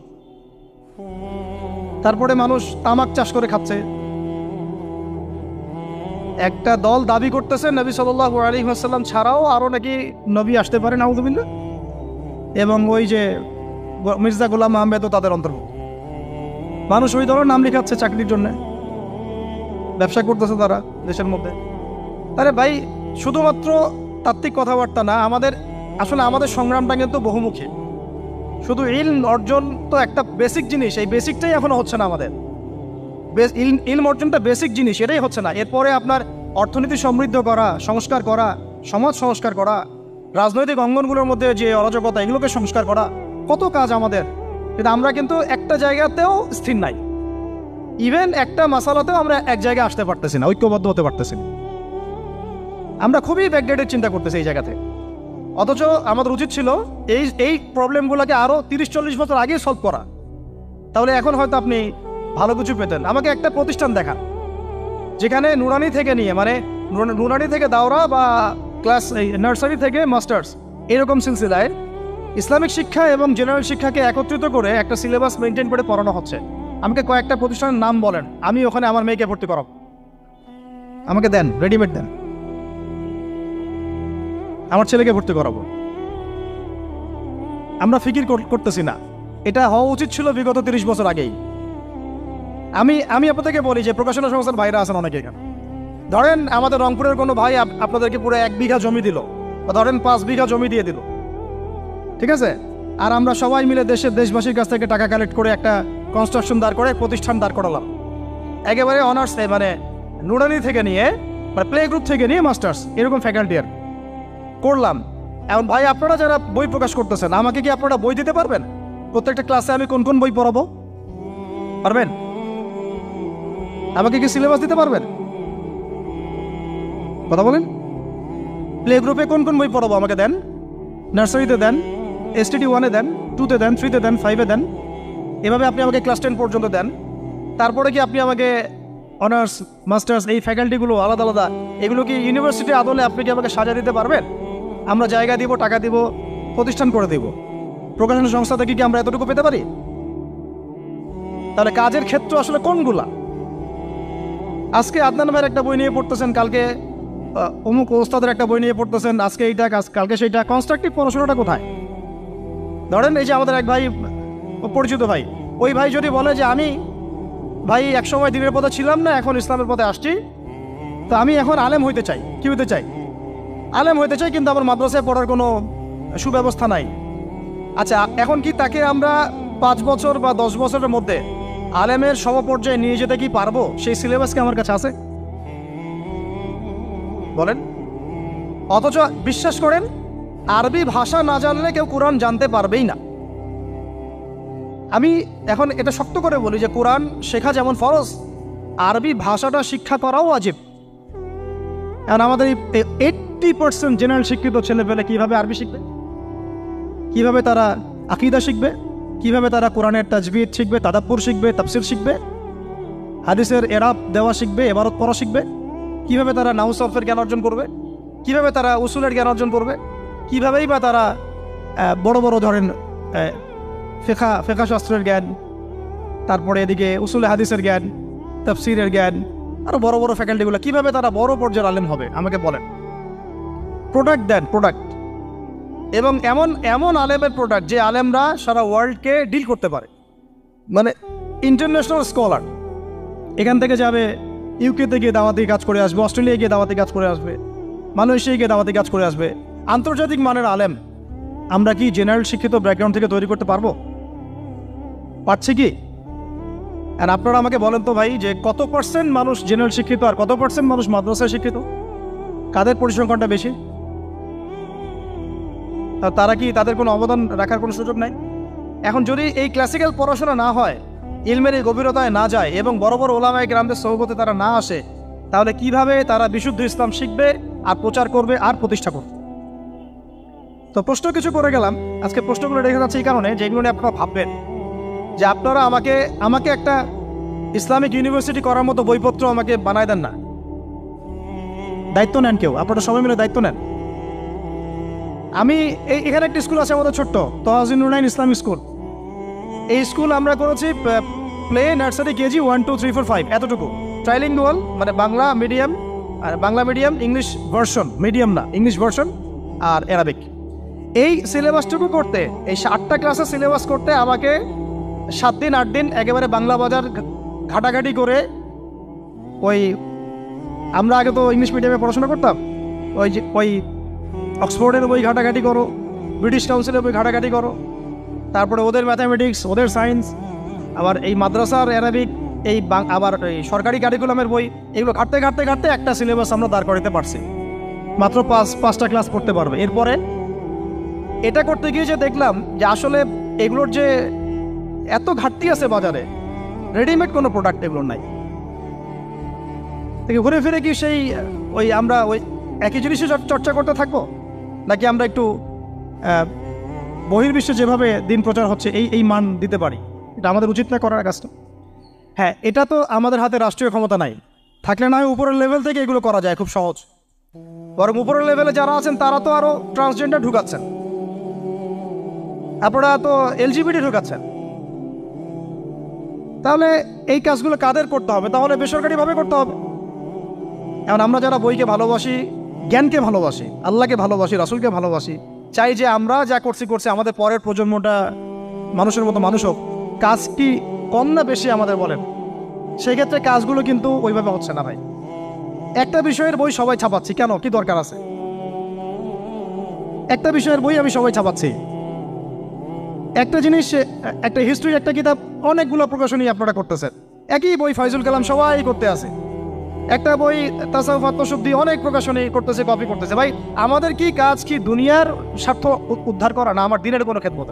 তারপরে মানুষ তামাক চাষ করে খাচ্ছে। একটা দল দাবি করতেছে নবী সাল্লাল্লাহু আলাইহি ওয়াসাল্লাম ছাড়াও আরো নাকি নবী আসতে পারে, নাউযুবিল্লাহ। এবং ওই যে মির্জা গোলাম আহমেদও তাদের অন্তর্ভুক্ত। মানুষ ওই ধরনের নাম লেখাচ্ছে চাকরির জন্য, ব্যবসা করতেছে তারা দেশের মধ্যে। আরে ভাই, শুধুমাত্র তাত্ত্বিক কথাবার্তা না, আমাদের সংগ্রামটা কিন্তু বহুমুখী। শুধু ইলম অর্জন তো একটা বেসিক জিনিস, এই বেসিকটাই এখনো হচ্ছে না আমাদের। ইলম অর্জনটা বেসিক জিনিস, এটাই হচ্ছে না। এরপরে আপনার অর্থনীতি সমৃদ্ধ করা, সংস্কার করা, সমাজ সংস্কার করা, রাজনৈতিক অঙ্গনগুলোর মধ্যে যে অরাজকতা, এগুলোকে সংস্কার করা, কত কাজ আমাদের। কিন্তু আমরা কিন্তু একটা জায়গাতেও স্থির নাই। ইভেন একটা মাসালাতেও আমরা এক জায়গায় আসতে পারতেছি না, ঐক্যবদ্ধ হতে পারতেছি না। আমরা খুবই ব্যাকডেটেড চিন্তা করতেছি এই জায়গাতে। অথচ আমাদের উচিত ছিল এই প্রবলেমগুলোকে আরও 30-40 বছর আগে সলভ করা। তাহলে এখন হয়তো আপনি ভালো কিছু পেতেন। আমাকে একটা প্রতিষ্ঠান দেখান যেখানে নুরানি থেকে নিয়ে, মানে নুরানি থেকে দাওরা বা ক্লাস নার্সারি থেকে মাস্টার্স, এরকম সিলসিলায় ইসলামিক শিক্ষা এবং জেনারেল শিক্ষাকে একত্রিত করে একটা সিলেবাস মেনটেন করে পড়ানো হচ্ছে। আমাকে কয়েকটা প্রতিষ্ঠানের নাম বলেন, আমি ওখানে আমার মেয়েকে ভর্তি করাব। আমাকে দেন, রেডিমেড দেন, আমার ছেলেকে ভর্তি করাবো। আমরা ফিকির করতেছি না। এটা হওয়া উচিত ছিল বিগত 30 বছর আগেই। আমি আপনাদেরকে বলি যে প্রকাশনা সংস্থার ভাইরা আছেন অনেকে এখানে। ধরেন আমাদের রংপুরের কোনো ভাই আপনাদেরকে পুরো 1 বিঘা জমি দিল, বা ধরেন 5 বিঘা জমি দিয়ে দিল, ঠিক আছে? আর আমরা সবাই মিলে দেশবাসীর কাছ থেকে টাকা কালেক্ট করে একটা কনস্ট্রাকশন দাঁড় করে প্রতিষ্ঠান দাঁড় করালাম, একেবারে অনার্স, মানে নুরানি থেকে নিয়ে, মানে প্লে গ্রুপ থেকে নিয়ে মাস্টার্স, এরকম ফ্যাকাল্টি আর করলাম। এখন ভাই আপনারা যারা বই প্রকাশ করতেছেন, আমাকে কি আপনারা বই দিতে পারবেন? প্রত্যেকটা ক্লাসে আমি কোন কোন বই পড়াবো পারবেন? আমাকে কি সিলেবাস দিতে পারবেন? কথা বলেন। প্লে গ্রুপে কোন কোন বই পড়াবো আমাকে দেন। নার্সারিতে দেন, STD 1-এ দেন, 2-তে দেন, 3-তে দেন, 5-এ দেন। এভাবে আপনি আমাকে ক্লাস 10 পর্যন্ত দেন। তারপরে কি আপনি আমাকে অনার্স, মাস্টার্স, এই ফ্যাকাল্টিগুলো আলাদা আলাদা, এগুলো কি ইউনিভার্সিটি আদলে আপনি কি আমাকে সাজা দিতে পারবেন? আমরা জায়গা দিব, টাকা দিব, প্রতিষ্ঠান করে দিব। প্রকাশনা সংস্থা থেকে কি আমরা এতটুকু পেতে পারি? তাহলে কাজের ক্ষেত্র আসলে কোনগুলা? আজকে আদনান ভাইয়ের একটা বই নিয়ে পড়তেছেন, কালকে অমুক ওস্তাদের একটা বই নিয়ে পড়তেছেন, আজকে এইটা, কালকে সেইটা। কনস্ট্রাকটিভ পড়াশোনাটা কোথায়? ধরেন এই যে আমাদের এক ভাই, পরিচিত ভাই, ওই ভাই যদি বলে যে আমি ভাই একসময় দিনের পথে ছিলাম না, এখন ইসলামের পথে আসছি, তো আমি এখন আলেম হইতে চাই। কি হইতে চাই? আলেম হইতে চাই, কিন্তু আমার মাদ্রাসায় পড়ার কোনো সুব্যবস্থা নাই। আচ্ছা, এখন কি তাকে আমরা 5 বছর বা 10 বছরের মধ্যে আলেমের সমপর্যায়ে নিয়ে যেতে কি পারবো? সেই সিলেবাস কি আমার কাছে আছে? বলেন। অথচ বিশ্বাস করেন, আরবি ভাষা না জানলে কেউ কোরআন জানতে পারবেই না। আমি এখন এটা শক্ত করে বলি যে কোরআন শেখা যেমন ফরজ, আরবি ভাষাটা শিক্ষা করাও ওয়াজিব। এখন আমাদের 80% জেনারেল শিক্ষিত ছেলেপেলে কিভাবে আরবি শিখবে? কিভাবে তারা আকীদা শিখবে, কিভাবে তারা কোরআনের তাজবিদ শিখবে, তাদাব্বুর শিখবে, তাফসির শিখবে, হাদিসের এরাব দেওয়া শিখবে, এবারত পড়া শিখবে, কিভাবে তারা নাহু সরফের জ্ঞান অর্জন করবে, কিভাবে তারা উসুলের জ্ঞান অর্জন করবে, কিভাবেই বা তারা বড় বড় ধরেন ফেকা শাস্ত্রের জ্ঞান, তারপরে এদিকে উসুলে হাদিসের জ্ঞান, তাফসিরের জ্ঞান, আরও বড় বড় ফ্যাকাল্টিগুলো, কিভাবে তারা বড় পর্যায়ের আলেম হবে আমাকে বলেন। প্রোডাক্ট দেন, প্রোডাক্ট, এবং এমন এমন আলেমের প্রোডাক্ট যে আলেমরা সারা ওয়ার্ল্ডকে ডিল করতে পারে, মানে ইন্টারন্যাশনাল স্কলার। এখান থেকে যাবে ইউকেতে গিয়ে দাওয়াতি কাজ করে আসবে, অস্ট্রেলিয়া গিয়ে দাওয়াতি কাজ করে আসবে, মালয়েশিয়া গিয়ে দাওয়াতি কাজ করে আসবে, আন্তর্জাতিক মানের আলেম আমরা কি জেনারেল শিক্ষিত ব্যাকগ্রাউন্ড থেকে তৈরি করতে পারবো? পারছি কি? আর আপনারা আমাকে বলেন তো ভাই, যে কত পার্সেন্ট মানুষ জেনারেল শিক্ষিত আর কত পার্সেন্ট মানুষ মাদ্রাসায় শিক্ষিত? কাদের পরিসংখ্যানটা বেশি? তারা কি, তাদের কোনো অবদান রাখার কোনো সুযোগ নাই? এখন যদি এই ক্লাসিক্যাল পড়াশোনা না হয়, ইলমের এই গভীরতায় না যায় এবং বড় বড় ওলামায়ে কেরামদের সোহবতে তারা না আসে, তাহলে কিভাবে তারা বিশুদ্ধ ইসলাম শিখবে আর প্রচার করবে আর প্রতিষ্ঠা করবে? তো প্রশ্ন কিছু করে গেলাম, আজকে প্রশ্নগুলো রেখে যাচ্ছে এই কারণে যে এগুলো নিয়ে আপনারা ভাববেন যে আপনারা আমাকে একটা ইসলামিক ইউনিভার্সিটি করার মতো বইপত্র আমাকে বানায় দেন না। দায়িত্ব নেন কেউ, আপনারা সবাই মিলে দায়িত্ব নেন। আমি এখানে একটা স্কুল আছে আমাদের ছোট্ট, তহাজিনুর ইসলামিক স্কুল। এই স্কুল আমরা করেছি প্লে, নার্সারি, কেজি 1 2 3 4 5 এতটুকু, ট্রাইলিঙ্গুয়াল, মানে বাংলা মিডিয়াম, আর Bangla medium, English version, medium না ইংলিশ ভার্সন, আর অ্যারাবিক। এই সিলেবাসটুকু করতে, এই 8টা ক্লাসের সিলেবাস করতে আমাকে 7 দিন 8 দিন একেবারে বাংলা বাজার ঘাটাঘাটি করে, ওই আমরা আগে তো ইংলিশ মিডিয়ামে পড়াশোনা করতাম, ওই অক্সফোর্ডের বই ঘাটাঘাটি করো, ব্রিটিশ কাউন্সিলের বই ঘাটাঘাটি করো, তারপরে ওদের ম্যাথামেটিক্স, ওদের সায়েন্স, আবার এই মাদ্রাসার অ্যারাবিক, আবার এই সরকারি কারিকুলামের বই, এগুলো ঘাটতে ঘাটতে ঘাটতে একটা সিলেবাস আমরা দাঁড় করাতে পারছি। মাত্র 5টা ক্লাস করতে পারবে। এরপরে এটা করতে গিয়ে যে দেখলাম যে আসলে এগুলোর যে এত ঘাটতি আছে বাজারে, রেডিমেড কোনো প্রোডাক্ট এগুলোর নাই। ঘুরে ফিরে কি সেই আমরা একই জিনিসই চর্চা করতে থাকবো, নাকি আমরা একটু বহির্বিশ্বে যেভাবে দিন প্রচার হচ্ছে এই মান দিতে পারি? এটা আমাদের উচিত না করার কাজটা? হ্যাঁ, এটা তো আমাদের হাতে রাষ্ট্রীয় ক্ষমতা নাই, থাকলে না হয় উপরের লেভেল থেকে এগুলো করা যায়, খুব সহজ। বরং উপরের লেভেলে যারা আছেন তারা তো আরও ট্রান্সজেন্ডার ঢুকাচ্ছেন, আপনারা তো এলজিবিটি ঢুকাচ্ছেন। তাহলে এই কাজগুলো কাদের করতে হবে? তাহলে বেসরকারিভাবে করতে হবে। এখন আমরা যারা বইকে ভালোবাসি, জ্ঞানকে ভালোবাসি, আল্লাহকে ভালোবাসি, রাসূলকে ভালোবাসি, চাই যে আমরা যা করছি আমাদের পরের প্রজন্মটা মানুষের মতো মানুষ হোক। কাজ কি কম না বেশি আমাদের বলেন? সেক্ষেত্রে কাজগুলো কিন্তু ওইভাবে হচ্ছে না ভাই। একটা বিষয়ের বই সবাই ছাপাচ্ছি, কেন? কি দরকার আছে? একটা বিষয়ের বই আমি সবাই ছাপাচ্ছি। একটা জিনিস, একটা হিস্ট্রি, একটা কিতাব, অনেকগুলো প্রকাশনী আপনারা করতেছেন। একই বই ফাইজুল কালাম সবাই করতে আছে, একটা বই তাসাউফ আত্মশুদ্ধি, অনেক প্রকাশনী করতেছে, কপি করতেছে। ভাই আমাদের কি কাজ, কি দুনিয়ার স্বার্থ উদ্ধার করা, না আমার দিনের কোনো খেদমত?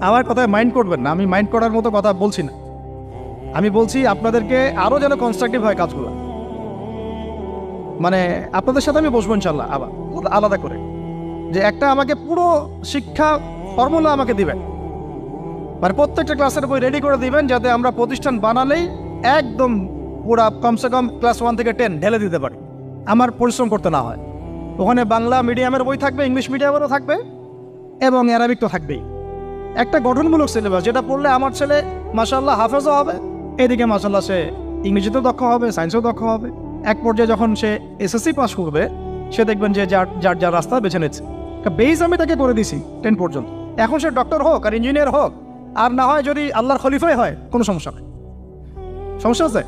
আমার কথায় মাইন্ড করবেন না, আমি মাইন্ড করার মতো কথা বলছি না। আমি বলছি আপনাদেরকে আরও যেন কনস্ট্রাকটিভ হয় কাজগুলো। মানে আপনাদের সাথে আমি বসবো ইনশাল্লাহ আবার আলাদা করে, যে একটা আমাকে পুরো শিক্ষা ফর্মুলা আমাকে দিবেন, মানে প্রত্যেকটা ক্লাসের বই রেডি করে দিবেন, যাতে আমরা প্রতিষ্ঠান বানালেই একদম পুরা কমসে কম ক্লাস 1 থেকে 10 ঢেলে দিতে পারি, আমার পরিশ্রম করতে না হয়। ওখানে বাংলা মিডিয়ামের বই থাকবে, ইংলিশ মিডিয়ামেরও থাকবে, এবং অ্যারাবিক তো থাকবেই। একটা গঠনমূলক সিলেবাস, যেটা পড়লে আমার ছেলে মাশাআল্লাহ হাফেজও হবে, এদিকে মাশাআল্লাহ সে ইংরেজিতেও দক্ষ হবে, সায়েন্সেও দক্ষ হবে। এক পর্যায়ে যখন সে এসএসসি পাস করবে, সে দেখবেন যে যার রাস্তা বেছে নিচ্ছে। বেস আমি তাকে করে দিছি 10 পর্যন্ত। এখন সে ডক্টর হোক আর ইঞ্জিনিয়ার হোক, আর না হয় যদি আল্লাহর খলিফাই হয়, কোনো সমস্যা নেই। সমস্যা আছে?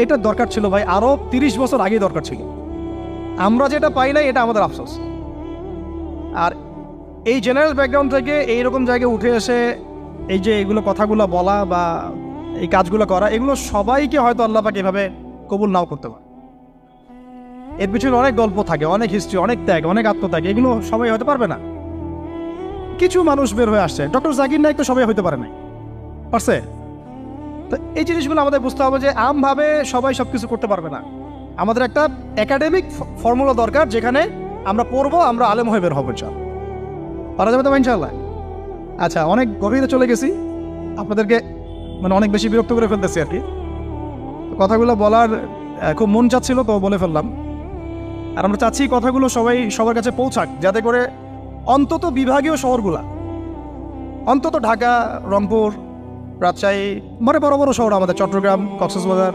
এটা দরকার ছিল ভাই, আরও 30 বছর আগে দরকার ছিল। আমরা যেটা পাই নাই, এটা আমাদের আফসোস। আর এই জেনারেল ব্যাকগ্রাউন্ড থেকে এইরকম জায়গায় উঠে এসে এই যে এগুলো কথাগুলো বলা বা এই কাজগুলো করা, এগুলো সবাইকে হয়তো আল্লাহ পাক এভাবে কবুল নাও করতে পারে। এর পিছনে অনেক গল্প থাকে, অনেক হিস্ট্রি, অনেক ত্যাগ, অনেক আত্মত্যাগ, এগুলো সবাই হতে পারবে না। কিছু মানুষ বের হয়ে আসছে, ডক্টর জাকির নাইক তো সবাই হতে পারে নাই, পারছে? তো এই জিনিসগুলো আমাদের বুঝতে হবে যে আমভাবে সবাই সব কিছু করতে পারবে না। আমাদের একটা একাডেমিক ফর্মুলা দরকার, যেখানে আমরা পড়বো, আমরা আলেম হয়ে বের হবো। পারা যাবে তো ভাই ইনশাআল্লাহ? আচ্ছা, অনেক গভীরে চলে গেছি, আপনাদেরকে মানে অনেক বেশি বিরক্ত করে ফেলতেছি আর কি। কথাগুলো বলার খুব মন চাচ্ছিল, তো বলে ফেললাম। আর আমরা চাচ্ছি কথাগুলো সবার কাছে পৌঁছাক, যাতে করে অন্তত বিভাগীয় শহরগুলা, অন্তত ঢাকা, রংপুর, রাজশাহী, মানে বড় বড় শহর আমাদের চট্টগ্রাম, কক্সবাজার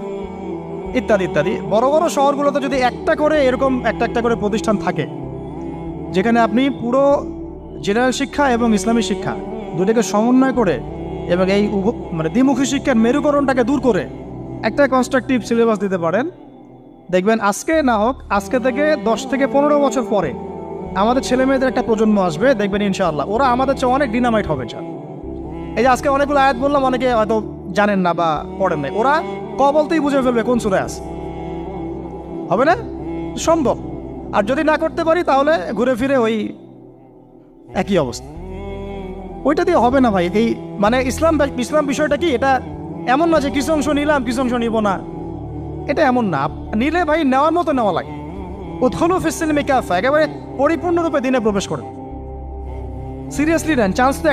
ইত্যাদি ইত্যাদি বড় বড় শহরগুলোতে যদি একটা করে এরকম একটা করে প্রতিষ্ঠান থাকে, যেখানে আপনি পুরো জেনারেল শিক্ষা এবং ইসলামী শিক্ষা দুটোকে সমন্বয় করে এবং এই মানে দ্বিমুখী শিক্ষার মেরুকরণটাকে দূর করে একটা কনস্ট্রাকটিভ সিলেবাস দিতে পারেন, দেখবেন আজকে না হোক, আজকে থেকে 10 থেকে 15 বছর পরে আমাদের ছেলে মেয়েদের একটা প্রজন্ম আসবে, দেখবেন ইনশাআল্লাহ ওরা আমাদের চেয়ে অনেক ডিনামাইট হবে। এই যে আজকে অনেকগুলো আয়াত বললাম, অনেকে হয়তো জানেন না বা পড়েন নাই, ওরা বলতেই বুঝে ফেলবে কোন সূরায় আছে। হবে না? সম্ভব। আর যদি না করতে পারি তাহলে ঘুরে ফিরে ওই একই অবস্থা। ওইটা দিয়ে হবে না ভাই। এই মানে ইসলাম বিষয়টা কি, এটা এমন না যে কিছু অংশ নিলাম কিছু অংশ নিব না, এটা এমন না। নিলে ভাই নেওয়ার মতো নেওয়া লাগে। উদখুলু ফিস-সিলমি কাফা, একেবারে পরিপূর্ণরূপে দিনে প্রবেশ করে সিরিয়াসলি নেন। চান্স তো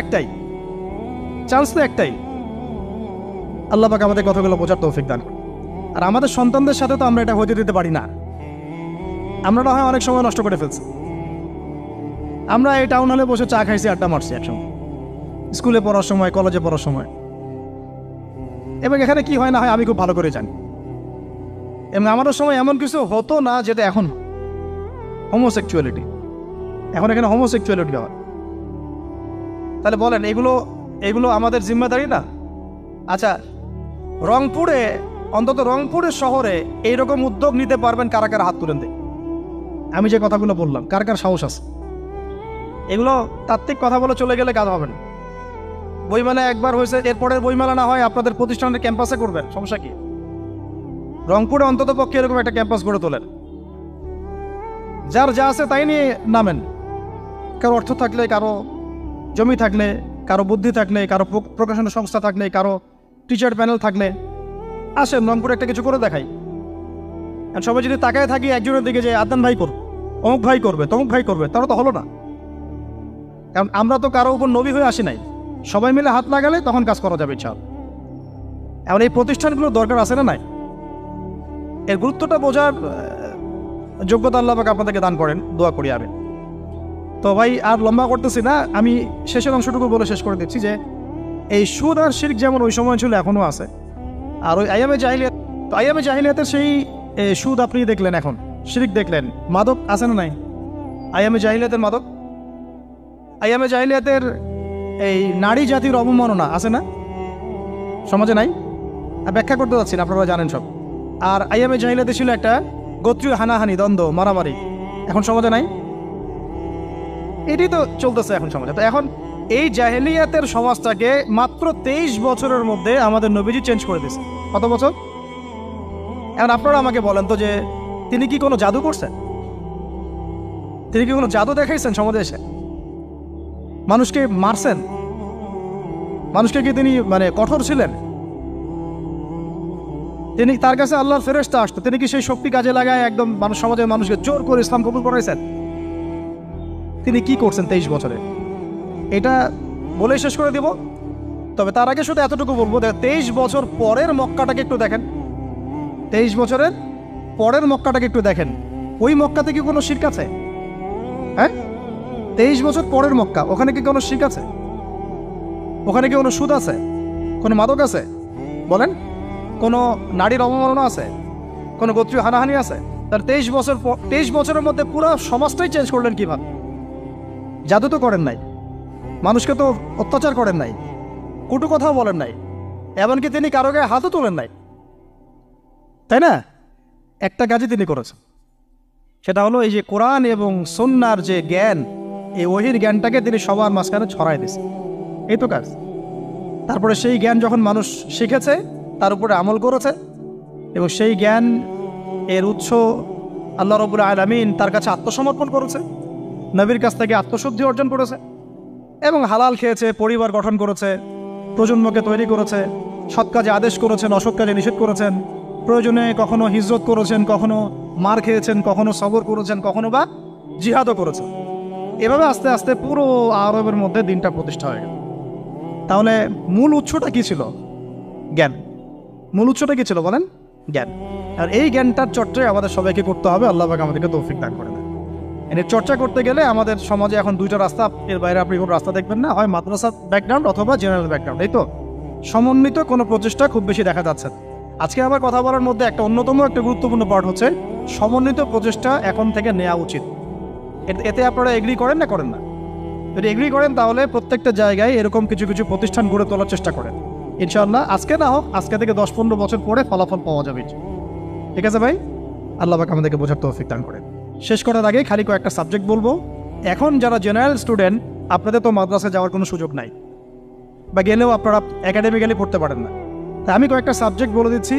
একটাই। আল্লাহ পাক আমাদের কথাগুলো বোঝার তৌফিক দান করুন। আর আমাদের সন্তানদের সাথে তো আমরা এটা হতে দিতে পারি না। আমরা না হয় অনেক সময় নষ্ট করে ফেলছি। আমরা এই টাউন হলে বসে চা খাইছি, আড্ডা মারছি একসময়, স্কুলে পড়ার সময়, কলেজে পড়ার সময়। এবং এখানে কি হয় না হয় আমি খুব ভালো করে জানি। এবং আমাদের সময় এমন কিছু হতো না যেটা এখন হোমোসেক্সুয়ালিটি, এখন এখানে হোমোসেক্সুয়ালিটি হয়। তাহলে বলেন এগুলো আমাদের জিম্মেদারি না? আচ্ছা, রংপুরে, অন্তত রংপুরের শহরে এইরকম উদ্যোগ নিতে পারবেন কারা কারা? হাত তুলেন দেয়। আমি যে কথাগুলো বললাম, কার কার সাহস আছে? এগুলো তাত্ত্বিক কথা বলে চলে গেলে কাজ হবে না। বইমেলা একবার হয়েছে, এরপরের বইমেলা না হয় আপনাদের প্রতিষ্ঠানের ক্যাম্পাসে করবেন, সমস্যা কি? রংপুরে অন্তত পক্ষে এরকম একটা ক্যাম্পাস গড়ে তোলেন। যার যা আছে তাই নিয়ে নামেন। কারো অর্থ থাকলে, কারো জমি থাকলে, কারো বুদ্ধি থাকলে, কারো প্রকাশনা সংস্থা থাকলে, কারো টিচার প্যানেল থাকলে আসেন, রংপুরে একটা কিছু করে দেখাই। আর সবাই যদি তাকায় থাকি একজনের দিকে যে আদনান ভাই করবে, অমুক ভাই করবে, তমুক ভাই করবে, তারা তো হলো না। কারণ আমরা তো কারো উপর নবী হয়ে আসি নাই। সবাই মিলে হাত লাগালে তখন কাজ করা যাবে ইনশাআল্লাহ। এমন এই প্রতিষ্ঠানগুলোর দরকার আছে না নাই? এর গুরুত্বটা বোঝার যোগ্যতা আল্লাহ পাক আপনাদেরকে দান করেন, দোয়া করি আমি। তো ভাই আর লম্বা করতেছি না, আমি শেষের অংশটুকু বলে শেষ করে দিচ্ছি যে এই সুদ আর শিরক যেমন ওই সময় ছিল এখনও আছে। আর ওই আইয়ামে জাহিলিয়াতের সেই সুদ আপনি দেখলেন, এখন শিরক দেখলেন, মাদক আছে না নাই? আইয়ামে জাহিলিয়াতের মাদক, আইয়ামে জাহিলিয়াতের এই নারী জাতির অবমাননা আছে না সমাজে? নাই? ব্যাখ্যা করতে যাচ্ছি না, আপনারা জানেন সব। আর আইয়ামে জাহিলিয়াতে ছিল একটা গোত্রীয় হানাহানি, দ্বন্দ্ব, মারামারি, এখন সমাজে নাই? এটাই তো চলতেছে এখন সমাজে। তো এখন এই জাহেলিয়াতের সমাজটাকে মাত্র 23 বছরের মধ্যে আমাদের নবীজি চেঞ্জ করে দিয়েছে। কত বছর? এখন আপনারা আমাকে বলেন তো যে তিনি কি কোনো জাদু করছেন? তিনি কি কোনো জাদু দেখাইছেন সমাজে এসে? মানুষকে মারছেন? মানুষকে কি তিনি মানে কঠোর ছিলেন? তিনি, তার কাছে আল্লাহর ফেরেশতা আসতো, তিনি কি সেই শক্তি কাজে লাগায় একদম সমাজের মানুষকে জোর করে ইসলাম কবুল করাইছেন? তিনি কি করছেন 23 বছরে? এটা বলে শেষ করে দিব। তবে তার আগে শুধু এতটুকু বলবো, 23 বছর পরের মক্কাটাকে একটু দেখেন। 23 বছরের পরের মক্কাটাকে একটু দেখেন। ওই মক্কাতে কি কোনো শিরক আছে? হ্যাঁ, 23 বছর পরের মক্কা, ওখানে কি কোনো শিরক আছে? ওখানে কি কোনো সুদ আছে? কোনো মাদক আছে? বলেন, কোনো নারীর অবমাননা আছে? কোনো গোত্রীয় হানাহানি আছে? তার 23 বছরের মধ্যে পুরো সমাজটাই চেঞ্জ করলেন কিভাবে? জাদু তো করেন নাই, মানুষকে তো অত্যাচার করেন নাই, কটু কথাও বলেন নাই, এমনকি তিনি কারো গায়ে হাতও তোলেন নাই, তাই না? একটা কাজই তিনি করেছেন, সেটা হলো এই যে কোরআন এবং সুন্নাহর যে জ্ঞান, এই ওহীর জ্ঞানটাকে তিনি সবার মাঝখানে ছড়াই দিয়েছেন। এই তো কাজ। তারপরে সেই জ্ঞান যখন মানুষ শিখেছে, তার উপরে আমল করেছে, এবং সেই জ্ঞান এর উৎস আল্লাহ রাব্বুল আলামিন তার কাছে আত্মসমর্পণ করেছে, নবীর কাছ থেকে আত্মশুদ্ধি অর্জন করেছে, এবং হালাল খেয়েছে, পরিবার গঠন করেছে, প্রজন্মকে তৈরি করেছে, সৎ কাজে আদেশ করেছেন, অসৎ কাজে নিষেধ করেছেন, প্রয়োজনে কখনো হিজরত করেছেন, কখনো মার খেয়েছেন, কখনো সবর করেছেন, কখনো বা জিহাদও করেছেন। এভাবে আস্তে আস্তে পুরো আরবের মধ্যে দিনটা প্রতিষ্ঠা হয়ে গেল। তাহলে মূল উৎসটা কি ছিল? জ্ঞান। মূল উৎসটা কি ছিল বলেন? জ্ঞান। আর এই জ্ঞানটার চর্চায় আমাদের সবাইকে করতে হবে। আল্লাহ পাক আমাদেরকে তৌফিক দান করে দেন। এর চর্চা করতে গেলে আমাদের সমাজে এখন দুইটা রাস্তা, এর বাইরে আপনি কোনো রাস্তা দেখবেন না, হয় মাদ্রাসা ব্যাকগ্রাউন্ড অথবা জেনারেল ব্যাকগ্রাউন্ড। এই তো সমন্বিত কোনো প্রচেষ্টা খুব বেশি দেখা যাচ্ছে। আজকে আমার কথা বলার মধ্যে একটা অন্যতম একটা গুরুত্বপূর্ণ পার্ট হচ্ছে সমন্বিত প্রচেষ্টা এখন থেকে নেওয়া উচিত। এতে আপনারা এগ্রি করেন না করেন না? যদি এগ্রি করেন তাহলে প্রত্যেকটা জায়গায় এরকম কিছু কিছু প্রতিষ্ঠান গড়ে তোলার চেষ্টা করেন। ইনশাআল্লাহ আজকে না হোক, আজকে থেকে 10-15 বছর পরে ফলাফল পাওয়া যাবে। ঠিক আছে ভাই? আল্লাহ পাক আমাদেরকে বোঝার তৌফিক দান করেন। শেষ করার আগে খালি কয়েকটা সাবজেক্ট বলবো। এখন যারা জেনারেল স্টুডেন্ট, আপনাদের তো মাদ্রাসায় যাওয়ার কোনো সুযোগ নাই, বা গেলেও আপনারা একাডেমিক্যালি পড়তে পারেন না। তা আমি কয়েকটা সাবজেক্ট বলে দিচ্ছি,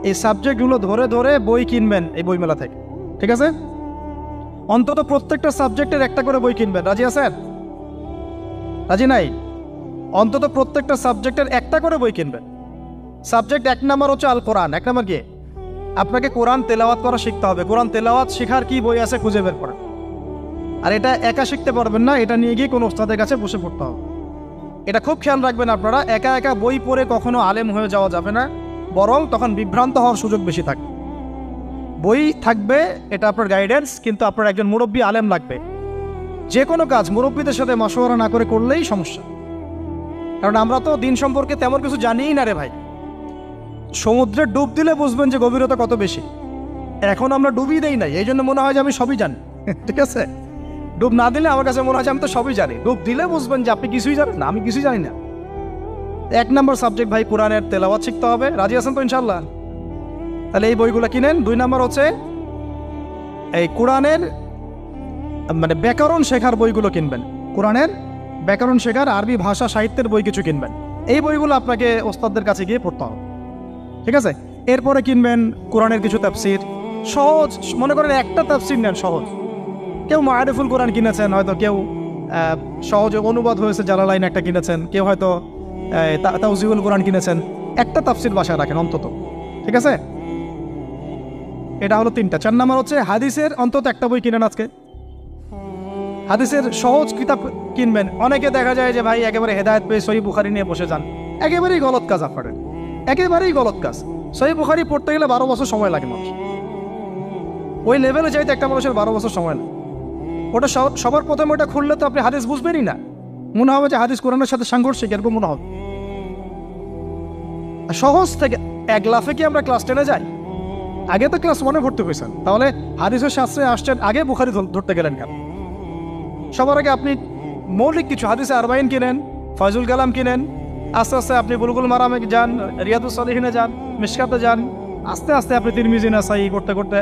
এই সাবজেক্টগুলো ধরে ধরে বই কিনবেন এই বইমেলা থেকে। ঠিক আছে? অন্তত প্রত্যেকটা সাবজেক্টের একটা করে বই কিনবেন। রাজি আছেন? রাজি নাই? অন্তত প্রত্যেকটা সাবজেক্টের একটা করে বই কিনবেন। সাবজেক্ট 1 নাম্বার হচ্ছে আল কোরআন। 1 নাম্বার কি? আপনাকে কোরআন তেলাওয়াত করা শিখতে হবে। কোরআন তেলাওয়াত শেখার কি বই আছে খুঁজে বের করেন। আর এটা একা শিখতে পারবেন না, এটা নিয়ে গিয়ে কোনো ওস্তাদের কাছে বসে পড়তে হবে। এটা খুব খেয়াল রাখবেন আপনারা। একা একা বই পড়ে কখনো আলেম হয়ে যাওয়া যাবে না, বরং তখন বিভ্রান্ত হওয়ার সুযোগ বেশি থাকে। বই থাকবে, এটা আপনার গাইডেন্স, কিন্তু আপনার একজন মুরব্বী আলেম লাগবে। যে কোনো কাজ মুরব্বীদের সাথে মশওয়ারা না করে করলেই সমস্যা। কারণ আমরা তো দিন সম্পর্কে তেমন কিছু জানিই না রে ভাই। সমুদ্রে ডুব দিলে বুঝবেন যে গভীরতা কত বেশি। এখন আমরা ডুবই দেই নাই, এই জন্য মনে হয় যে আমি সবই জানি। ঠিক আছে? ডুব না দিলে আমার কাছে মনে হয় যে আমি তো সবই জানি। ডুব দিলে বুঝবেন যে আপনি কিছুই জানেন না, আমি কিছুই জানি না। 1 নম্বর সাবজেক্ট ভাই কোরআনের তেলাওয়াত শিখতে হবে। রাজি আছেন তো ইনশাল্লাহ? তাহলে এই বইগুলো কিনেন। 2 নম্বর হচ্ছে এই কোরআনের মানে ব্যাকরণ শেখার বইগুলো কিনবেন। কোরআনের ব্যাকরণ শেখার আরবি ভাষা সাহিত্যের বই কিছু কিনবেন। এই বইগুলো আপনাকে ওস্তাদদের কাছে গিয়ে পড়তে হবে। ঠিক আছে? এরপরে কিনবেন কোরআনের কিছু তাফসির, সহজ। মনে করেন একটা তাফসির নেন সহজ। কেউ মারিফুল কোরআন কিনেছেন, হয়তো কেউ সহজে অনুবাদ হয়েছে জালালাইন একটা কিনেছেন, কেউ হয়তো তাওজিউল কোরআন কিনেছেন। একটা তাফসির বাসায় রাখেন অন্তত। ঠিক আছে? এটা হলো 3টা। 4 নাম্বার হচ্ছে হাদিসের অন্তত একটা বই কিনেন আজকে। হাদিসের সহজ কিতাব কিনবেন। অনেকে দেখা যায় যে ভাই একেবারে হেদায়েত পেয়ে সহিহ বুখারী নিয়ে বসে যান। একেবারেই গলত কাজ আপনাদের, একেবারেই গলত কাজ। সহিহ বুখারী পড়তে গেলে 12 বছর সময় লাগে মানুষ। ওই লেভেলে যাইতে একটা মানুষের 12 বছর সময় লাগে। ওটা সবার প্রথমে ওটা খুললে তো আপনি হাদিস বুঝবেনই না। মনে হবে যে হাদিস কোরআনের সাথে সাংঘর্ষিক, এরকম মনে হবে। সহজ থেকে এক লাফে কি আমরা ক্লাস 10-এ যাই? আগে তো ক্লাস 1-এ ভর্তি হয়েছেন, তাহলে হাদিসের শাস্ত্রে আসছেন, আগে বুখারী ধরতে গেলেন কেন? সবার আগে আপনি মৌলিক কিছু হাদিসে আরবাইন কিনেন, ফয়জুল কালাম কিনেন। আস্তে আস্তে আপনি বুলুগুল মারামে যান, রিয়াদুস সালিহিনে যান, মিশকাতে যান। আস্তে আস্তে আপনি তিরমিজি নাসাই করতে করতে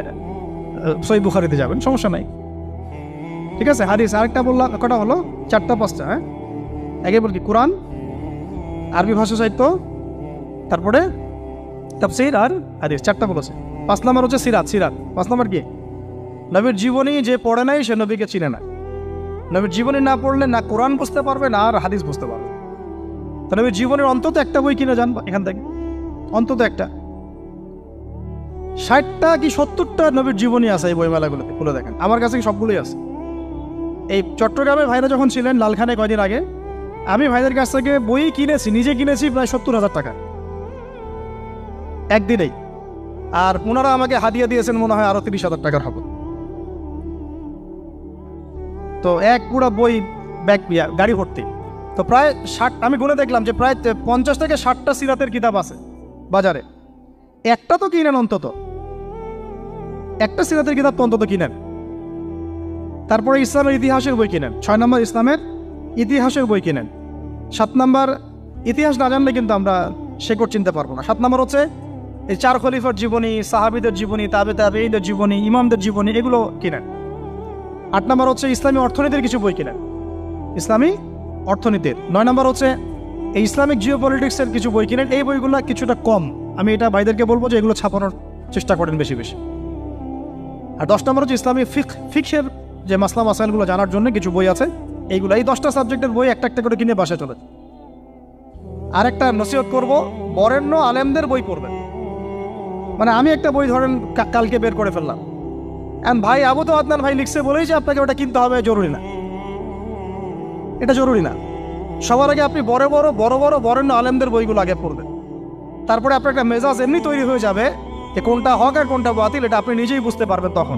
সহিহ বুখারীতে যাবেন, সমস্যা নাই। ঠিক আছে? হাদিস আরেকটা বললাম, কটা হলো? 4টা-5টা। হ্যাঁ, আগে বলি কোরআন, আরবি ভাষা সাহিত্য, তারপরে তাফসীর আর হাদিস। 4টা বলেছে। 5 নম্বর হচ্ছে সিরাত। 5 নম্বর কি? নবীর জীবনী যে পড়ে নাই সে নবীকে চিনে না। নবীর জীবনী না পড়লে না কোরআন বুঝতে পারবে, না আর হাদিস বুঝতে পারবে। তো নবীর জীবনের অন্তত একটা বই কিনে যান এখান থেকে, অন্তত একটা। 60টা কি 70টা নবীর জীবনী আছে এই বইমেলাগুলোতে, খুলে দেখেন। আমার কাছে সবগুলোই আছে। এই চট্টগ্রামে ভাইরা যখন ছিলেন লালখানে কয়দিন আগে, আমি ভাইদের কাছ থেকে বই কিনেছি, নিজে কিনেছি প্রায় 70,000 টাকা একদিনেই। আর ওনারা আমাকে হাদিয়া দিয়েছেন মনে হয় আরো 30,000 টাকার হবে। তো এক পুরো বই ব্যাগ গাড়ি ভর্তি। তো প্রায় 60, আমি গুনে দেখলাম যে প্রায় 50 থেকে 60টা সিরাতের কিতাব আছে বাজারে। একটা তো কিনেন, অন্তত একটা সিরাতের কিতাব তো অন্তত কিনেন। তারপরে ইসলামের ইতিহাসের বই কিনেন। 6 নম্বর ইসলামের ইতিহাসের বই কিনেন। 7 নম্বর ইতিহাস না জানলে কিন্তু আমরা শেকড় চিনতে পারবো না। 7 নম্বর হচ্ছে এই 4 খলিফার জীবনী, সাহাবীদের জীবনী, তাবেঈদের জীবনী, ইমামদের জীবনী, এগুলো কিনেন। 8 নম্বর হচ্ছে ইসলামী অর্থনীতির কিছু বই কিনেন, ইসলামী অর্থনীতির। 9 নম্বর হচ্ছে এই ইসলামিক জিওপলিটিক্সের কিছু বই কিনেন। এই বইগুলো কিছুটা কম, আমি এটা ভাইদেরকে বলবো যে এগুলো ছাপানোর চেষ্টা করেন বেশি বেশি। আর 10 নম্বর হচ্ছে ইসলামী ফিকহের যে মাসলা মাসাইলগুলো জানার জন্য কিছু বই আছে, এইগুলো। এই 10টা সাবজেক্টের বই একটা একটা করে কিনে বাসায় চলে। আর একটা নসিহত করব, বরেণ্য আলেমদের বই পড়বেন। মানে আমি একটা বই ধরেন কালকে বের করে ফেললাম, ভাই আবু তো আদনান ভাই লিখছে বলেই যে আপনাকে ওটা কিনতে হবে জরুরি না। এটা জরুরি না। সবার আগে আপনি বড় বড় বরেণ্য আলেমদের বইগুলো আগে পড়বেন, তারপরে আপনার একটা মেজাজ এমনি তৈরি হয়ে যাবে যে কোনটা হক আর কোনটা বাতিল এটা আপনি নিজেই বুঝতে পারবেন তখন।